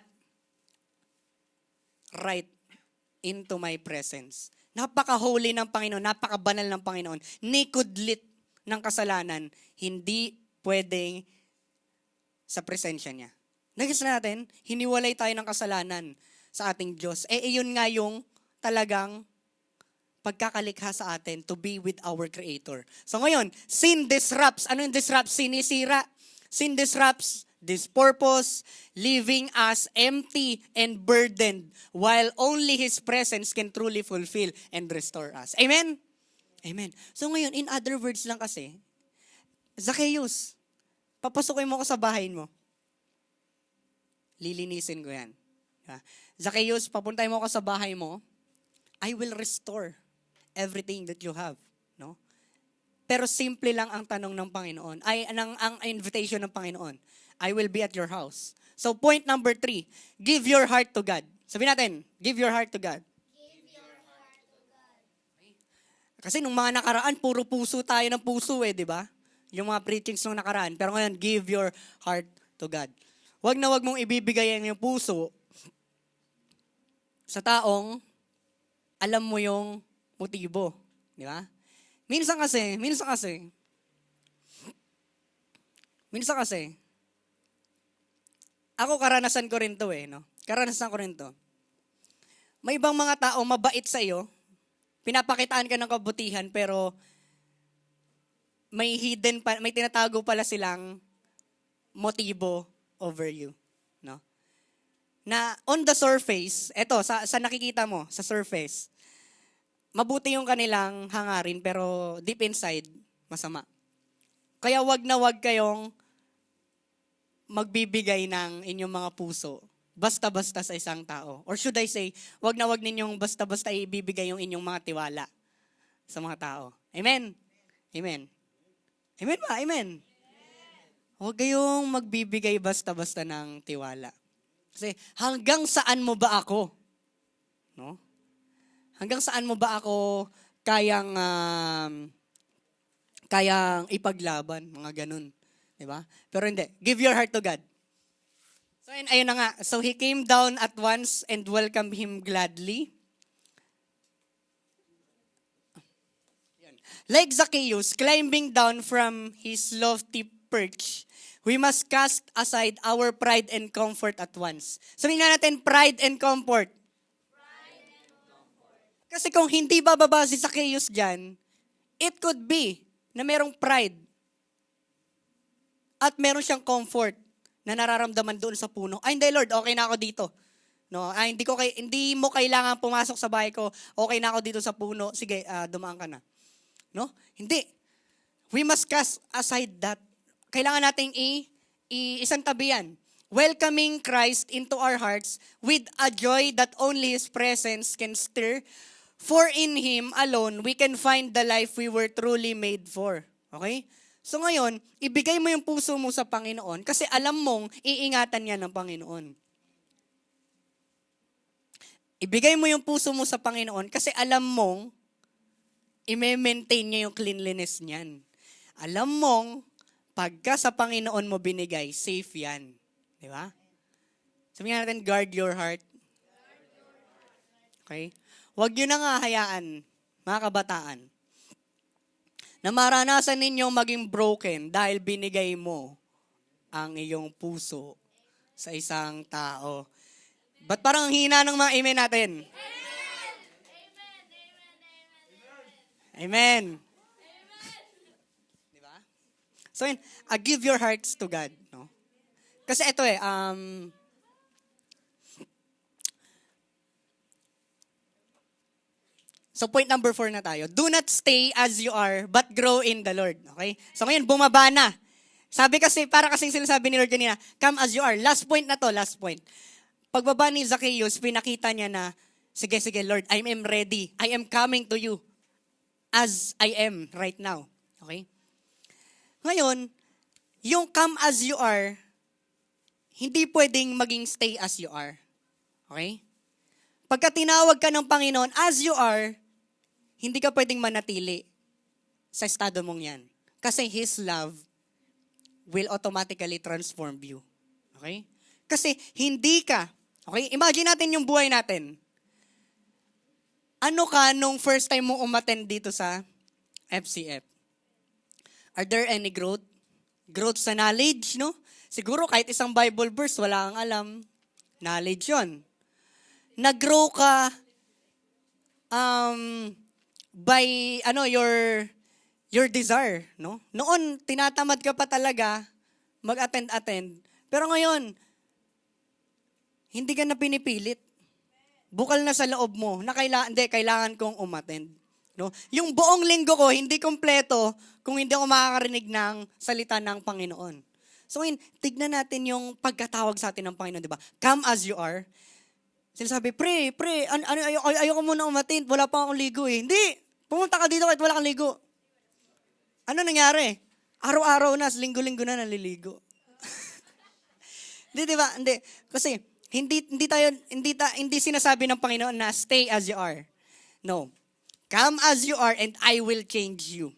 right into my presence. Napaka-holy ng Panginoon, napaka-banal ng Panginoon. Nikudlit ng kasalanan, hindi pwedeng sa presensya niya. Nagis natin, hiniwalay tayo ng kasalanan sa ating Diyos. Iyon nga yung talagang pagkakalikha sa atin to be with our Creator. So ngayon, sin disrupts. Ano yung disrupt? Sinisira. Sin disrupts this purpose, leaving us empty and burdened while only His presence can truly fulfill and restore us. Amen? Amen. So ngayon, in other words lang kasi, Zacchaeus, papasukin mo ko sa bahay mo. Lilinisin ko yan. Zacchaeus, papuntay mo ko sa bahay mo, I will restore everything that you have. No? Pero simple lang ang tanong ng Panginoon, ang invitation ng Panginoon. I will be at your house. So point number 3, give your heart to God. Sabihin natin, give your heart to God. Kasi nung mga nakaraan, puro puso tayo ng puso di ba? Yung mga preachings nung nakaraan. Pero ngayon, give your heart to God. Huwag na huwag mong ibibigay ang iyong puso sa taong alam mo yung motibo. Di ba? Minsan kasi, ako karanasan ko rin to no? Karanasan ko rin to. May ibang mga tao mabait sa iyo, pinapakitaan ka ng kabutihan, pero may tinatago pala silang motibo over you. No? Na on the surface, eto, sa nakikita mo, sa surface, mabuti yung kanilang hangarin, pero deep inside, masama. Kaya wag na wag kayong magbibigay ng inyong mga puso basta-basta sa isang tao. Or should I say, wag na wag ninyong basta-basta ibibigay yung inyong mga tiwala sa mga tao. Amen? Amen. Amen ba? Amen. Huwag kayong magbibigay basta-basta ng tiwala. Kasi hanggang saan mo ba ako? No? Hanggang saan mo ba ako kayang ipaglaban? Mga ganun. Diba? Pero hindi. Give your heart to God. So ayun na nga. So he came down at once and welcomed him gladly. Like Zacchaeus, climbing down from his lofty perch, we must cast aside our pride and comfort at once. Sabihin nga natin, pride and comfort. Kasi kung hindi bababa si Zacchaeus dyan, it could be na merong pride at meron siyang comfort na nararamdaman doon sa puno. Ay, hindi Lord, okay na ako dito. No, hindi mo kailangan pumasok sa bahay ko. Okay na ako dito sa puno. Sige, dumaan ka na. No? Hindi. We must cast aside that. Kailangan nating isang tabi yan. Welcoming Christ into our hearts with a joy that only His presence can stir. For in Him alone, we can find the life we were truly made for. Okay? So ngayon, ibigay mo yung puso mo sa Panginoon kasi alam mong iingatan niya ng Panginoon. Ibigay mo yung puso mo sa Panginoon kasi alam mong i-maintain niya yung cleanliness niyan. Alam mong, pagka sa Panginoon mo binigay, safe yan. Di ba? Sabihin natin, guard your heart. Okay? Huwag nyo na nga hayaan, mga kabataan, na maranasan ninyong maging broken dahil binigay mo ang iyong puso sa isang tao. Ba't parang ang hina ng mga amen natin? Amen. Di ba? So, give your hearts to God. No? Kasi ito so point number 4 na tayo. Do not stay as you are, but grow in the Lord. Okay? So ngayon, bumaba na. Sabi kasi, para kasing sinasabi ni Lord kanina, come as you are. Last point na to, last point. Pagbaba ni Zacchaeus, pinakita niya na, sige, Lord, I am ready. I am coming to you as I am right now. Okay? Ngayon, yung come as you are, hindi pwedeng maging stay as you are. Okay? Pagka tinawag ka ng Panginoon as you are, hindi ka pwedeng manatili sa estado mong yan. Kasi His love will automatically transform you. Okay? Kasi hindi ka, okay? Imagine natin yung buhay natin. Ano ka nung first time mo umattend dito sa FCF? Are there any growth? Growth sa knowledge, no? Siguro kahit isang Bible verse, wala kang alam. Knowledge yon. Nag-grow ka by your desire, no? Noon tinatamad ka pa talaga mag-attend. Pero ngayon hindi ka na pinipilit. Bukal na sa loob mo na kailangan kong umattend, no? Yung buong linggo ko hindi kompleto kung hindi ako makakarinig ng salita ng Panginoon. So ngayon, tignan natin yung pagkatawag sa atin ng Panginoon, di ba? Come as you are. Sinasabi, pre, ayoko muna umattend, wala pa akong ligo eh. Hindi! Pumunta ka dito kahit wala kang ligo. Ano nangyari? Araw-araw na, linggo-linggo na naliligo. Di ba? Hindi. Kasi, hindi sinasabi ng Panginoon na stay as you are. No. Come as you are and I will change you.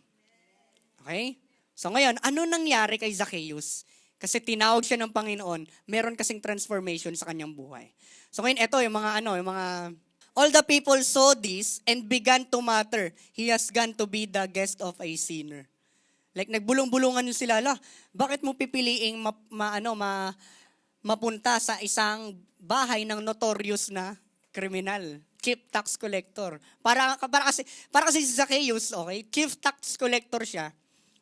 Okay? So ngayon, ano nangyari kay Zacchaeus? Kasi tinawag siya ng Panginoon, meron kasing transformation sa kanyang buhay. So ngayon, ito yung mga all the people saw this and began to mutter, he has gone to be the guest of a sinner. Like nagbulong-bulungan sila, bakit mo pipiliing mapunta sa isang bahay ng notorious na kriminal, chief tax collector. Para kasi si Zacchaeus, okay? Chief tax collector siya.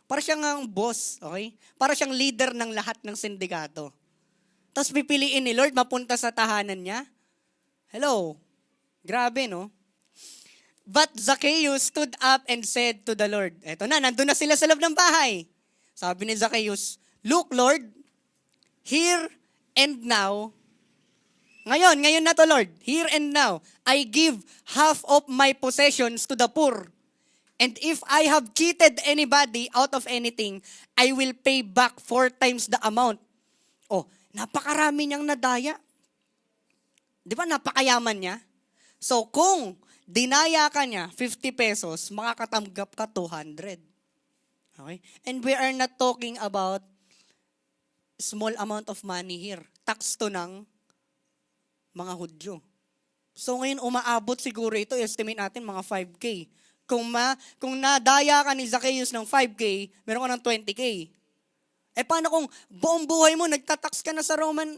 Para siyang ang boss, okay? Para siyang leader ng lahat ng sindikato. Tapos pipiliin ni Lord mapunta sa tahanan niya. Hello. Grabe, no? But Zacchaeus stood up and said to the Lord, eto na, nandun na sila sa loob ng bahay. Sabi ni Zacchaeus, look, Lord, here and now, ngayon na to, Lord, here and now, I give half of my possessions to the poor. And if I have cheated anybody out of anything, I will pay back 4 times the amount. Oh, napakarami niyang nadaya. Di ba, napakayaman niya? So, kung dinaya ka niya 50 pesos, makakatanggap ka 200. Okay? And we are not talking about small amount of money here. Tax to ng mga Hudyo. So, ngayon umaabot siguro ito, estimate natin mga 5K. Kung nadaya ka ni Zacchaeus ng 5K, meron ka ng 20K. Eh, paano kung buong buhay mo, nagtatax ka na sa Roman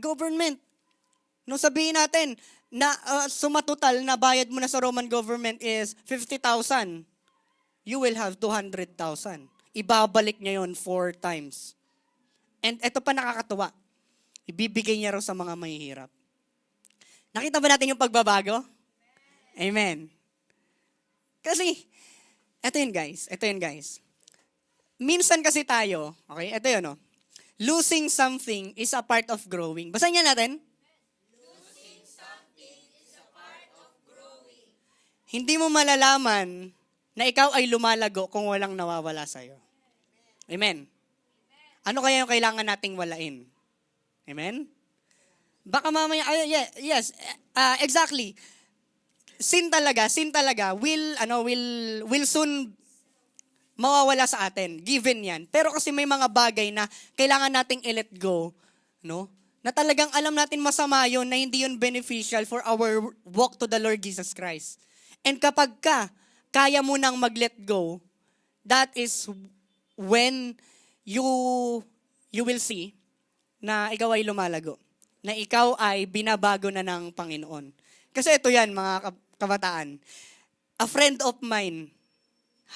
government? Nung sabihin natin, na sumatotal na bayad mo na sa Roman government is 50,000, you will have 200,000. Ibabalik niya yon 4 times. And ito pa nakakatuwa. Ibibigay niya raw sa mga mahihirap. Nakita ba natin yung pagbabago? Amen. Kasi, ito yun guys. Minsan kasi tayo, okay, ito yun, no? Losing something is a part of growing. Basahin niya natin. Hindi mo malalaman na ikaw ay lumalago kung walang nawawala sa'yo. Amen. Ano kaya yung kailangan nating walain? Amen? Baka mamaya, yes, exactly. sin talaga will soon mawawala sa atin. Given yan. Pero kasi may mga bagay na kailangan nating i-let go, no? Na talagang alam natin masama yun, na hindi yun beneficial for our walk to the Lord Jesus Christ. And kapag kaya mo nang mag-let go, that is when you will see na ikaw ay lumalago. Na ikaw ay binabago na ng Panginoon. Kasi ito yan, mga kabataan. A friend of mine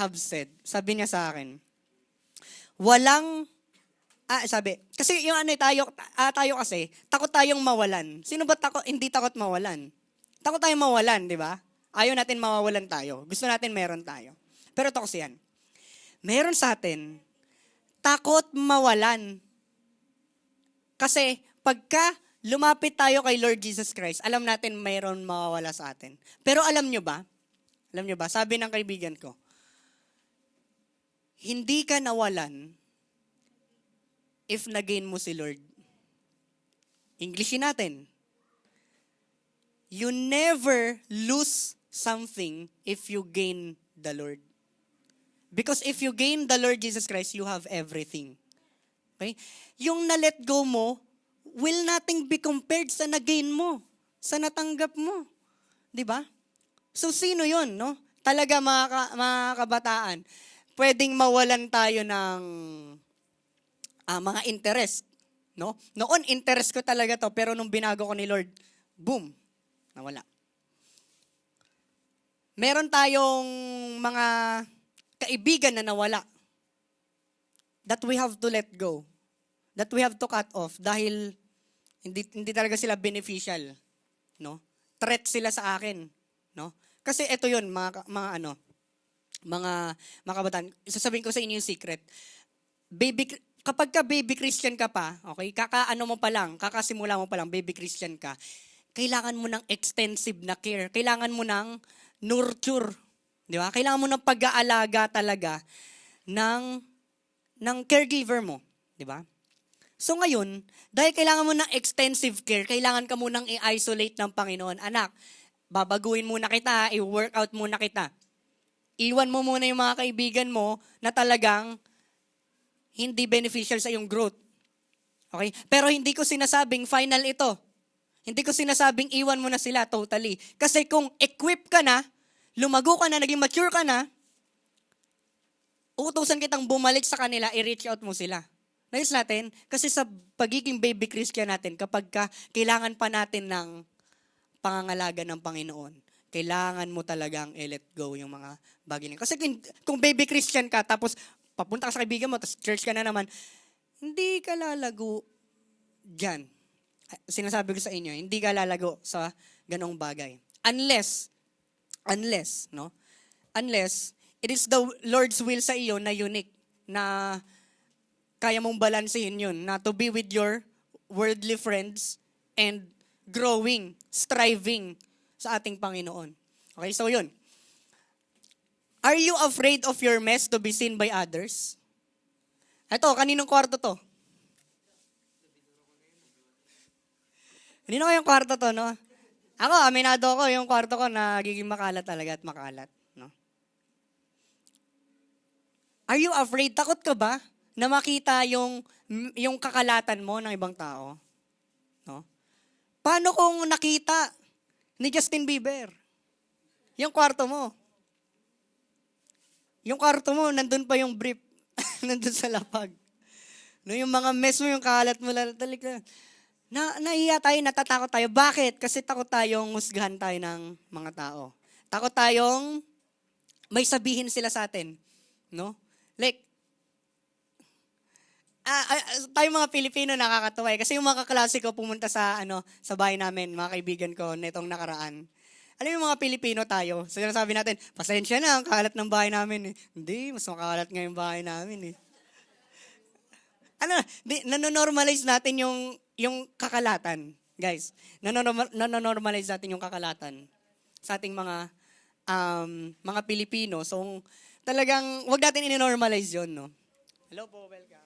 have said, sabi niya sa akin, kasi yung tayo kasi, takot tayong mawalan. Sino ba hindi takot mawalan? Takot tayong mawalan, di ba? Ayaw natin mawawalan tayo. Gusto natin meron tayo. Pero ito kasi yan. Meron sa atin, takot mawalan. Kasi pagka lumapit tayo kay Lord Jesus Christ, alam natin mayroon mawawala sa atin. Pero alam nyo ba, sabi ng kaibigan ko, hindi ka nawalan if nagain mo si Lord. Englishin natin. You never lose something if you gain the Lord. Because if you gain the Lord Jesus Christ, you have everything. Okay? Yung na-let go mo, will nothing be compared sa na-gain mo, sa natanggap mo. Di ba? So, sino yun, no? Talaga, mga kabataan, pwedeng mawalan tayo ng mga interest. No? Noon, interest ko talaga to, pero nung binago ko ni Lord, boom, nawala. Meron tayong mga kaibigan na nawala that we have to let go. That we have to cut off dahil hindi talaga sila beneficial. No? Threat sila sa akin. No? Kasi ito yun, mga kabataan, sasabihin ko sa inyo yung secret. Kapag ka baby Christian ka pa, okay, kakasimula mo pa lang, baby Christian ka, kailangan mo ng extensive na care. Kailangan mo ng nurture. Di ba? Kailangan mo ng pag-aalaga talaga ng caregiver mo. Di ba? So ngayon, dahil kailangan mo ng extensive care, kailangan ka munang i-isolate ng Panginoon. Anak, babaguhin muna kita, i-workout muna kita. Iwan mo muna yung mga kaibigan mo na talagang hindi beneficial sa iyong growth. Okay? Pero hindi ko sinasabing final ito. Hindi ko sinasabing iwan mo na sila totally. Kasi kung equip ka na, lumago ka na, naging mature ka na, uutusan kitang bumalik sa kanila, i-reach out mo sila. Nais natin, kasi sa pagiging baby Christian natin, kapag kailangan pa natin ng pangangalaga ng Panginoon, kailangan mo talagang i-let go yung mga bagay niya. Kasi kung baby Christian ka, tapos papunta ka sa kaibigan mo, tapos church ka na naman, hindi ka lalago dyan. Sinasabi ko sa inyo, hindi ka lalago sa ganong bagay. Unless, it is the Lord's will sa iyo na unique, na kaya mong balansehin yun, na to be with your worldly friends and growing, striving sa ating Panginoon. Okay, so yun. Are you afraid of your mess to be seen by others? Ito, kaninong kwarto to? Kanino kayong kwarto to, no? Ako, aminado ko, yung kwarto ko nagiging makalat talaga at makalat. No? Are you afraid? Takot ka ba na makita yung kakalatan mo ng ibang tao? No? Paano kung nakita ni Justin Bieber? Yung kwarto mo. Yung kwarto mo, nandun pa yung brief. Nandun sa lapag. No, yung mga mess mo, yung kalat mo, nahiya tayo, natatakot tayo. Bakit? Kasi takot tayong husgahan tayo ng mga tao. Takot tayong may sabihin sila sa atin. No? Like, tayo mga Pilipino nakakatuwa eh. Kasi yung mga kaklase ko pumunta sa bahay namin, mga kaibigan ko nitong nakaraan. Alam yung mga Pilipino tayo, so sinasabi natin, pasensya na, ang kalat ng bahay namin eh. Hindi, mas makalat nga yung bahay namin eh. Nanonormalize natin yung kakalatan, guys. Nanonormalize natin yung kakalatan sa ating mga Pilipino. So, talagang, wag natin i-normalize yun, no? Hello po, welcome.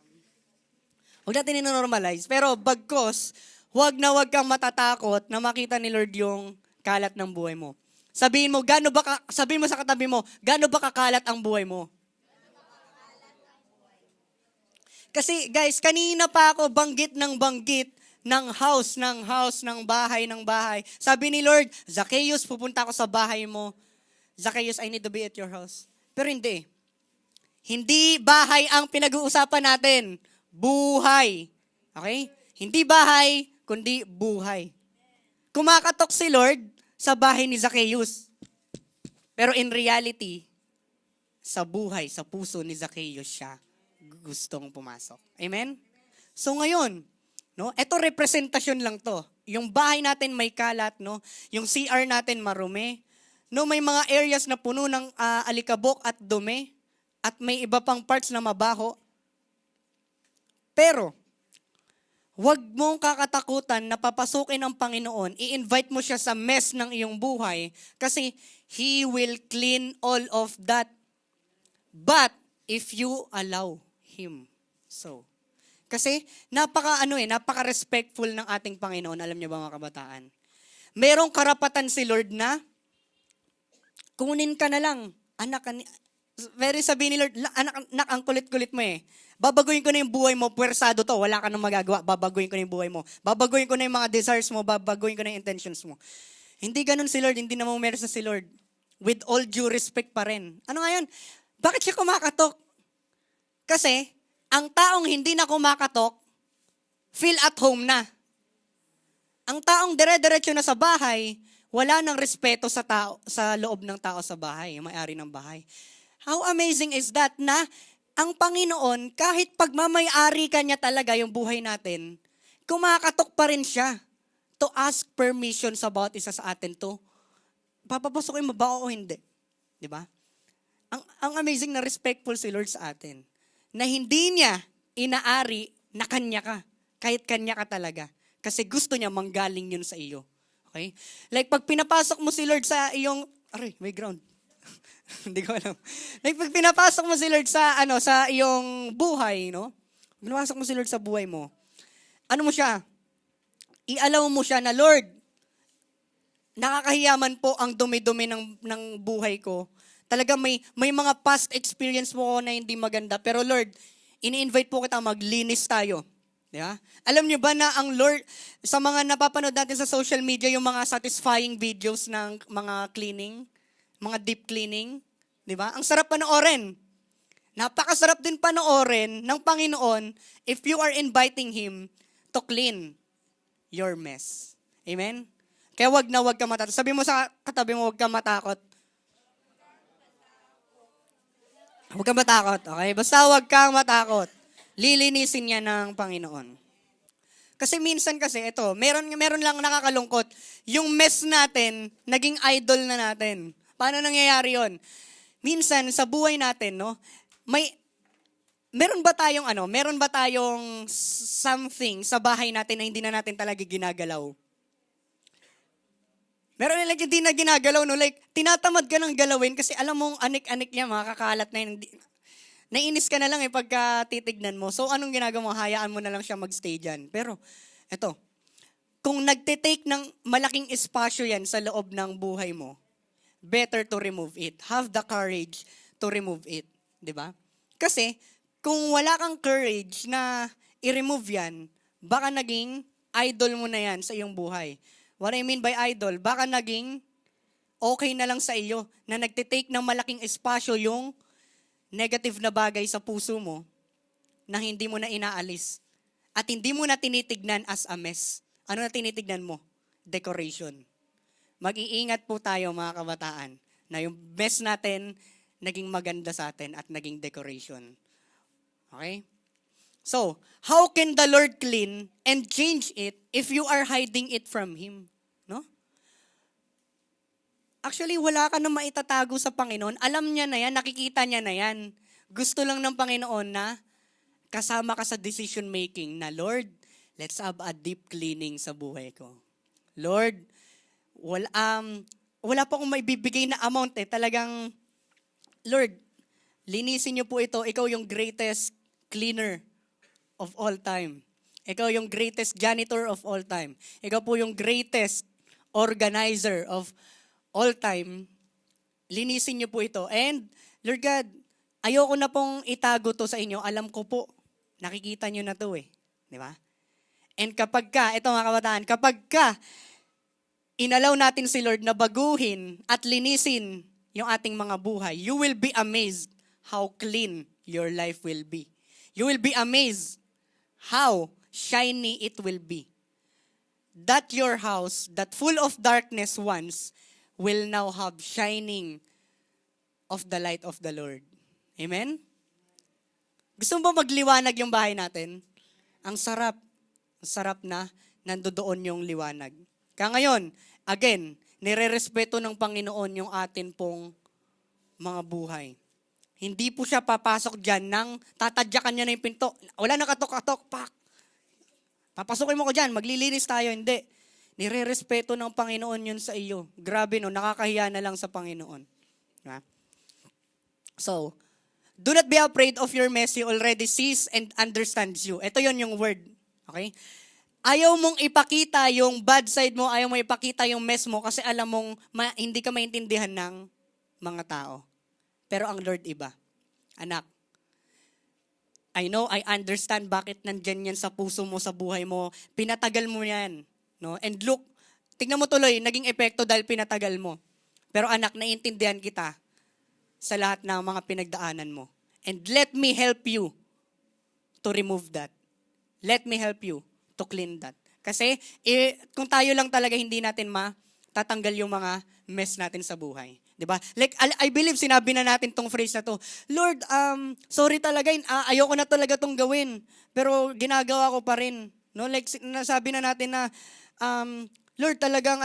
Wag natin i-normalize. Pero, bagkos, wag kang matatakot na makita ni Lord yung kalat ng buhay mo. Sabihin mo sa katabi mo, gaano ba kakalat ang buhay mo? Kasi guys, kanina pa ako banggit ng house, ng bahay, ng bahay. Sabi ni Lord, Zacchaeus, pupunta ako sa bahay mo. Zacchaeus, I need to be at your house. Pero hindi. Hindi bahay ang pinag-uusapan natin. Buhay. Okay? Hindi bahay, kundi buhay. Kumakatok si Lord sa bahay ni Zacchaeus. Pero in reality, sa buhay, sa puso ni Zacchaeus siya gustong pumasok. Amen? So ngayon, no, ito representasyon lang to. Yung bahay natin may kalat, no? Yung CR natin marumi. No, may mga areas na puno ng alikabok at dumi at may iba pang parts na mabaho. Pero huwag mong kakatakutan na papasukin ng Panginoon. I-invite mo siya sa mess ng iyong buhay kasi He will clean all of that. But if you allow Him so. Kasi napaka-respectful ng ating Panginoon. Alam niyo ba mga kabataan? Merong karapatan si Lord na kunin ka na lang. Very sabi ni Lord, anak, ang kulit-kulit mo eh. Babaguhin ko na yung buhay mo, puwersado to, wala ka nang magagawa, babaguhin ko na yung buhay mo. Babaguhin ko na yung mga desires mo, babaguhin ko na yung intentions mo. Hindi ganun si Lord, hindi na mamersa si Lord. With all due respect pa rin. Ano nga yun? Bakit siya kumakatok? Kasi, ang taong hindi na kumakatok, feel at home na. Ang taong dire-diretso na sa bahay, wala nang respeto sa tao, sa loob ng tao sa bahay, yung may-ari ng bahay. How amazing is that na ang Panginoon, kahit pagmamay-ari ka niya talaga yung buhay natin, kumakatok pa rin siya to ask permission sa bawat isa sa atin to. Papapasokin mo ba o hindi? Di ba? Ang amazing na respectful si Lord sa atin. Na hindi niya inaari na kanya ka. Kahit kanya ka talaga. Kasi gusto niya manggaling yun sa iyo. Okay? Like pag pinapasok mo si Lord sa iyong, may ground. Hindi ko alam. Like pag pinapasok mo si Lord sa iyong buhay, no? Pinapasok mo si Lord sa buhay mo. Ano mo siya? I-allow mo siya na, Lord, nakakahiyaman po ang dumi-dumi ng buhay ko. Talaga may mga past experience mo na hindi maganda. Pero Lord, ini-invite po kita maglinis tayo. Yeah? Alam niyo ba na ang Lord, sa mga napapanood natin sa social media, yung mga satisfying videos ng mga cleaning, mga deep cleaning, di ba? Ang sarap panoorin. Napakasarap din panoorin ng Panginoon if you are inviting Him to clean your mess. Amen? Kaya wag ka matakot. Sabi mo sa katabi mo, wag ka matakot. Huwag kang matakot, okay? Basta huwag kang matakot. Lilinisin niya ng Panginoon. Kasi minsan ito, meron lang nakakalungkot. Yung mess natin, naging idol na natin. Paano nangyayari yon? Minsan, sa buhay natin, no, meron ba tayong something sa bahay natin na hindi na natin talaga ginagalaw? Meron na hindi na ginagalaw, no? Like, tinatamad ka ng galawin kasi alam mong anik-anik niya, makakalat na yun. Naiinis ka na lang pagka titignan mo. So, anong ginagawa mo? Hayaan mo na lang siya magstay dyan. Pero, eto, kung nagtitake ng malaking espasyo yan sa loob ng buhay mo, better to remove it. Have the courage to remove it. Diba? Kasi, kung wala kang courage na i-remove yan, baka naging idol mo na yan sa iyong buhay. What I mean by idol, baka naging okay na lang sa iyo na nagtitake ng malaking espasyo yung negative na bagay sa puso mo na hindi mo na inaalis at hindi mo na tinitignan as a mess. Ano na tinitignan mo? Decoration. Mag-iingat po tayo mga kabataan na yung mess natin naging maganda sa atin at naging decoration. Okay? So, how can the Lord clean and change it if you are hiding it from Him? No? Actually, wala ka na maitatago sa Panginoon. Alam niya na yan, nakikita niya na yan. Gusto lang ng Panginoon na kasama ka sa decision making na, Lord, let's have a deep cleaning sa buhay ko. Lord, wala pa akong maibibigay na amount eh. Talagang, Lord, linisin niyo po ito. Ikaw yung greatest cleaner of all time. Ikaw yung greatest janitor of all time. Ikaw po yung greatest organizer of all time, linisin niyo po ito. And, Lord God, ayoko na pong itago to sa inyo. Alam ko po, nakikita niyo na to eh. Di ba? And kapag ka, ito mga kabataan, kapag ka, inalaw natin si Lord na baguhin at linisin yung ating mga buhay, you will be amazed how clean your life will be. You will be amazed how shiny it will be. That your house, that full of darkness once, will now have shining of the light of the Lord. Amen? Gusto mo ba magliwanag yung bahay natin? Ang sarap. Ang sarap na nandoon yung liwanag. Kaya ngayon, again, nirerespeto ng Panginoon yung atin pong mga buhay. Hindi po siya papasok dyan nang tatadyakan niya na yung pinto. Wala na katok-katok, pak! Papasukin mo ko dyan, maglilinis tayo. Hindi. Nirerespeto ng Panginoon yun sa iyo. Grabe no, nakakahiya na lang sa Panginoon. Diba? So, do not be afraid of your mess. He already sees and understands you. Ito yon yung word. Okay? Ayaw mong ipakita yung bad side mo, ayaw mong ipakita yung mess mo kasi alam mong hindi ka maintindihan ng mga tao. Pero ang Lord iba. Anak, I know, I understand bakit nandyan yan sa puso mo, sa buhay mo. Pinatagal mo yan. No? And look, tingnan mo tuloy, naging epekto dahil pinatagal mo. Pero anak, naiintindihan kita sa lahat ng mga pinagdaanan mo. And let me help you to remove that. Let me help you to clean that. Kasi kung tayo lang talaga hindi natin matatanggal yung mga mess natin sa buhay. 'Di ba? Like I believe sinabi na natin tong phrase na to. Lord, sorry talaga, ayoko na talaga tong gawin, pero ginagawa ko pa rin. No, like nasabi na natin na Lord, talagang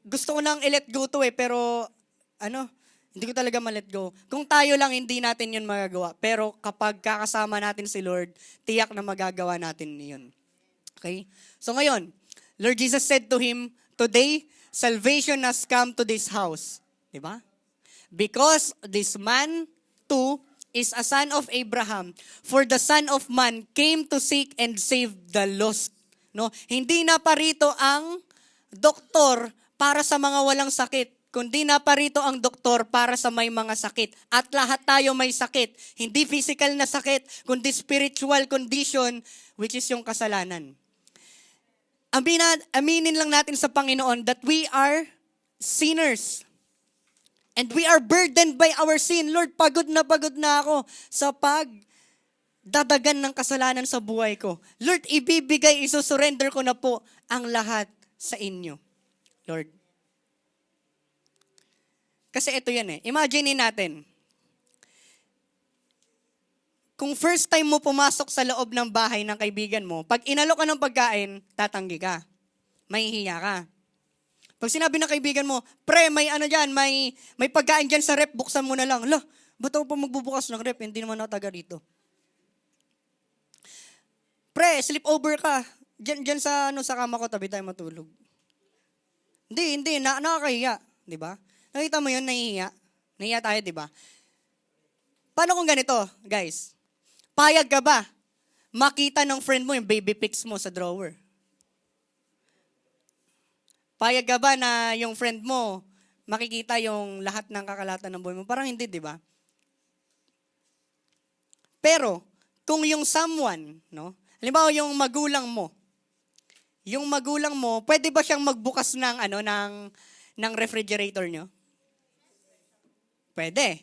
gusto ko nang i-let go to pero hindi ko talaga ma-let go. Kung tayo lang hindi natin 'yun magagawa, pero kapag kakasama natin si Lord, tiyak na magagawa natin 'yun. Okay? So ngayon, Lord Jesus said to him, "Today salvation has come to this house." Diba? Because this man too is a son of Abraham. For the Son of Man came to seek and save the lost. No? Hindi na parito ang doktor para sa mga walang sakit, kundi na parito ang doktor para sa may mga sakit. At lahat tayo may sakit. Hindi physical na sakit, kundi spiritual condition, which is yung kasalanan. Aminin lang natin sa Panginoon that we are sinners. And we are burdened by our sin. Lord, pagod na ako sa pagdadagan ng kasalanan sa buhay ko. Lord, isusurrender ko na po ang lahat sa inyo. Lord. Kasi ito yan Imagine natin. Kung first time mo pumasok sa loob ng bahay ng kaibigan mo, pag inalok ka ng pagkain, tatanggi ka. Mahihiya ka. Pag sinabi ng kaibigan mo, pre, may may pagkain dyan sa rep, buksan mo na lang. Ba't ako pa magbubukas ng rep? Hindi naman ako taga rito. Pre, sleep over ka. Dyan sa kama ko, tabi tayo matulog. Hindi, nakakahiya. Diba? Nakita mo yun, nahihiya. Nahihiya tayo, diba? Paano kung ganito, guys? Payag ka ba? Makita ng friend mo yung baby pics mo sa drawer. Payag ka ba na yung friend mo, makikita yung lahat ng kakalatan ng buhay mo? Parang hindi, di ba? Pero, kung yung someone, halimbawa yung magulang mo, pwede ba siyang magbukas ng refrigerator nyo? Pwede.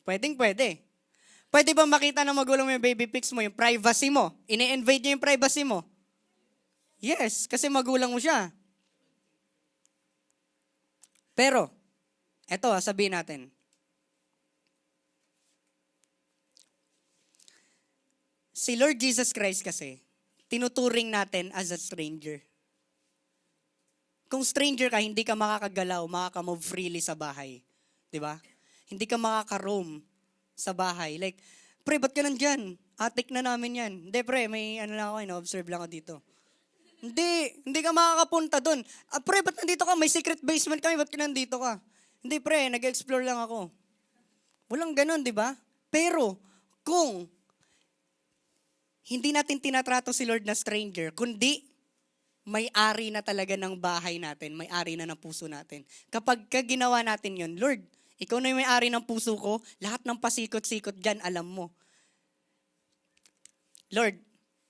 Pwede. Pwede ba makita ng magulang mo yung baby pics mo, yung privacy mo? Ine-invade niya yung privacy mo? Yes, kasi magulang mo siya. Pero, eto sabihin natin. Si Lord Jesus Christ kasi, tinuturing natin as a stranger. Kung stranger ka, hindi ka makakagalaw, makakamove freely sa bahay. Diba? Hindi ka makaka-roam sa bahay. Like, pre, ba't ka nandyan? Attic na namin yan. Hindi, pre, may observe lang ako dito. Hindi ka makakapunta doon. Pre, ba't nandito ka? May secret basement kami, ba't ka nandito ka? Hindi, pre, nag-explore lang ako. Walang ganun, di ba? Pero, kung hindi natin tinatrato si Lord na stranger, kundi may-ari na talaga ng bahay natin, may-ari na ng puso natin. Kapag ginawa natin yun, Lord, ikaw na yung may-ari ng puso ko, lahat ng pasikot-sikot dyan, alam mo. Lord,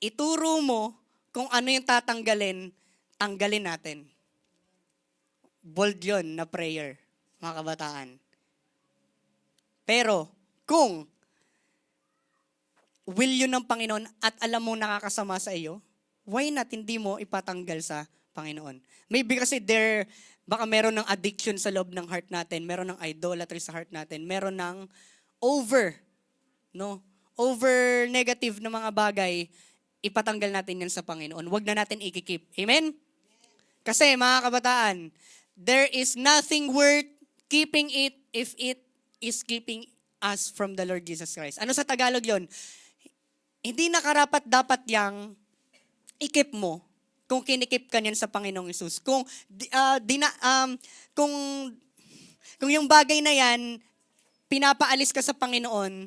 ituro mo kung ano yung tatanggalin, tanggalin natin. Bold yun na prayer, mga kabataan. Pero, kung will yun ng Panginoon at alam mo nakakasama sa iyo, why not hindi mo ipatanggal sa Panginoon? Maybe kasi baka meron ng addiction sa loob ng heart natin, meron ng idolatry sa heart natin, meron ng over negative na mga bagay, ipatanggal natin yan sa Panginoon. Huwag na natin ikikip. Amen? Kasi mga kabataan, there is nothing worth keeping it if it is keeping us from the Lord Jesus Christ. Ano sa Tagalog yon? Hindi nakarapat dapat yang ikip mo kung kinikip ka niyan sa Panginoong Hesus. Kung yung bagay na yan, pinapaalis ka sa Panginoon,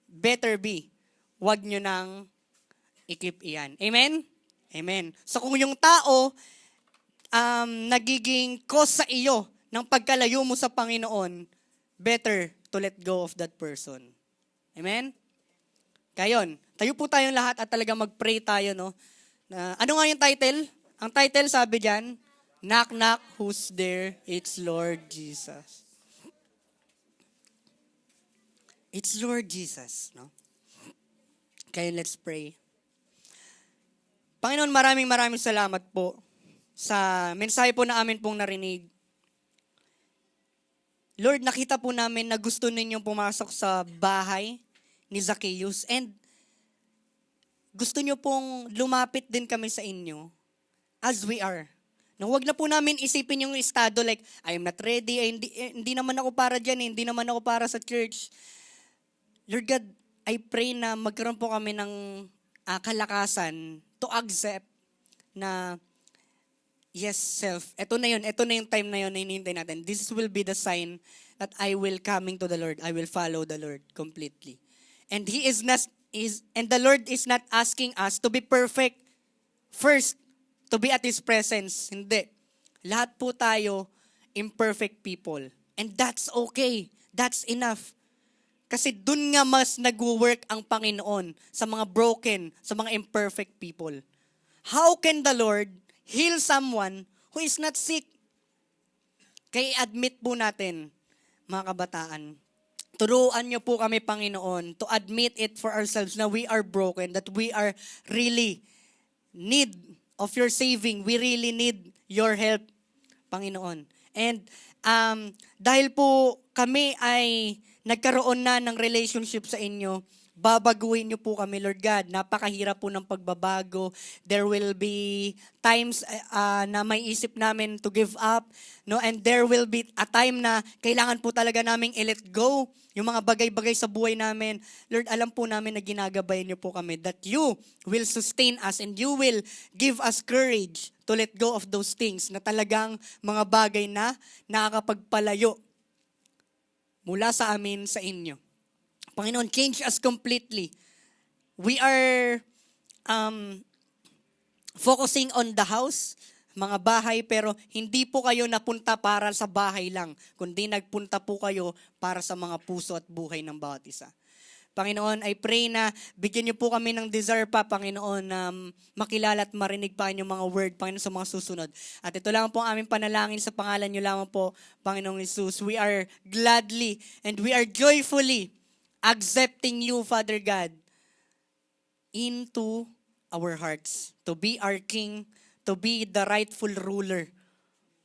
better be. Huwag nyo nang ikip iyan. Amen? Amen. So kung yung tao, nagiging cause sa iyo ng pagkalayo mo sa Panginoon, better to let go of that person. Amen? Kayon, tayo po tayong lahat at talaga mag-pray tayo, no? Ano nga yung title? Ang title sabi diyan, Knock, knock, who's there? It's Lord Jesus. It's Lord Jesus, no? Kaya let's pray. Panginoon, maraming salamat po sa mensahe po na amin pong narinig. Lord, nakita po namin na gusto ninyong pumasok sa bahay ni Zacchaeus and gusto nyo pong lumapit din kami sa inyo as we are. Huwag na po namin isipin yung estado like, I am not ready, hindi naman ako para dyan, hindi naman ako para sa church. Lord God, I pray na magkaroon po kami ng kalakasan to accept na yes, self. Ito na yung time na yun na hinihintay natin. This will be the sign that I will coming to the Lord. I will follow the Lord completely. And the Lord is not asking us to be perfect first, to be at His presence. Hindi. Lahat po tayo imperfect people. And that's okay. That's enough. Kasi dun nga mas nag-work ang Panginoon sa mga broken, sa mga imperfect people. How can the Lord heal someone who is not sick? Kaya admit po natin, mga kabataan, turuan niyo po kami, Panginoon, to admit it for ourselves na we are broken, that we are really need of your saving. We really need your help, Panginoon. And dahil po kami ay nagkaroon na ng relationship sa inyo, babaguhin niyo po kami, Lord God. Napakahirap po ng pagbabago. There will be times na may isip namin to give up, no? And there will be a time na kailangan po talaga naming i-let go yung mga bagay-bagay sa buhay namin. Lord, alam po namin na ginagabayan niyo po kami that you will sustain us and you will give us courage to let go of those things na talagang mga bagay na nakakapagpalayo mula sa amin sa inyo. Panginoon, change us completely. We are focusing on the house, mga bahay, pero hindi po kayo napunta para sa bahay lang, kundi nagpunta po kayo para sa mga puso at buhay ng bawat isa. Panginoon, I pray na bigyan niyo po kami ng desire pa, Panginoon, na makilala at marinig pa yung mga word, Panginoon, sa mga susunod. At ito lang po ang aming panalangin sa pangalan niyo lamang po, Panginoong Jesus. We are gladly and we are joyfully accepting you, Father God, into our hearts, to be our King, to be the rightful ruler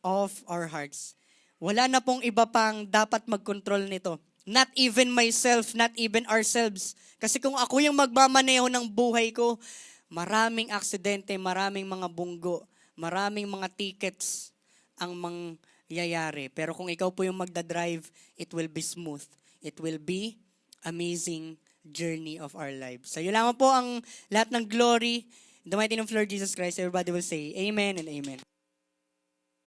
of our hearts. Wala na pong iba pang dapat mag-control nito. Not even myself, not even ourselves. Kasi kung ako yung magmamaneho ng buhay ko, maraming aksidente, maraming mga bunggo, maraming mga tickets ang mangyayari. Pero kung ikaw po yung magdadrive, it will be smooth. It will be amazing journey of our lives. Sa iyo lamang po ang lahat ng glory. In the mighty name of Lord Jesus Christ, everybody will say Amen and Amen.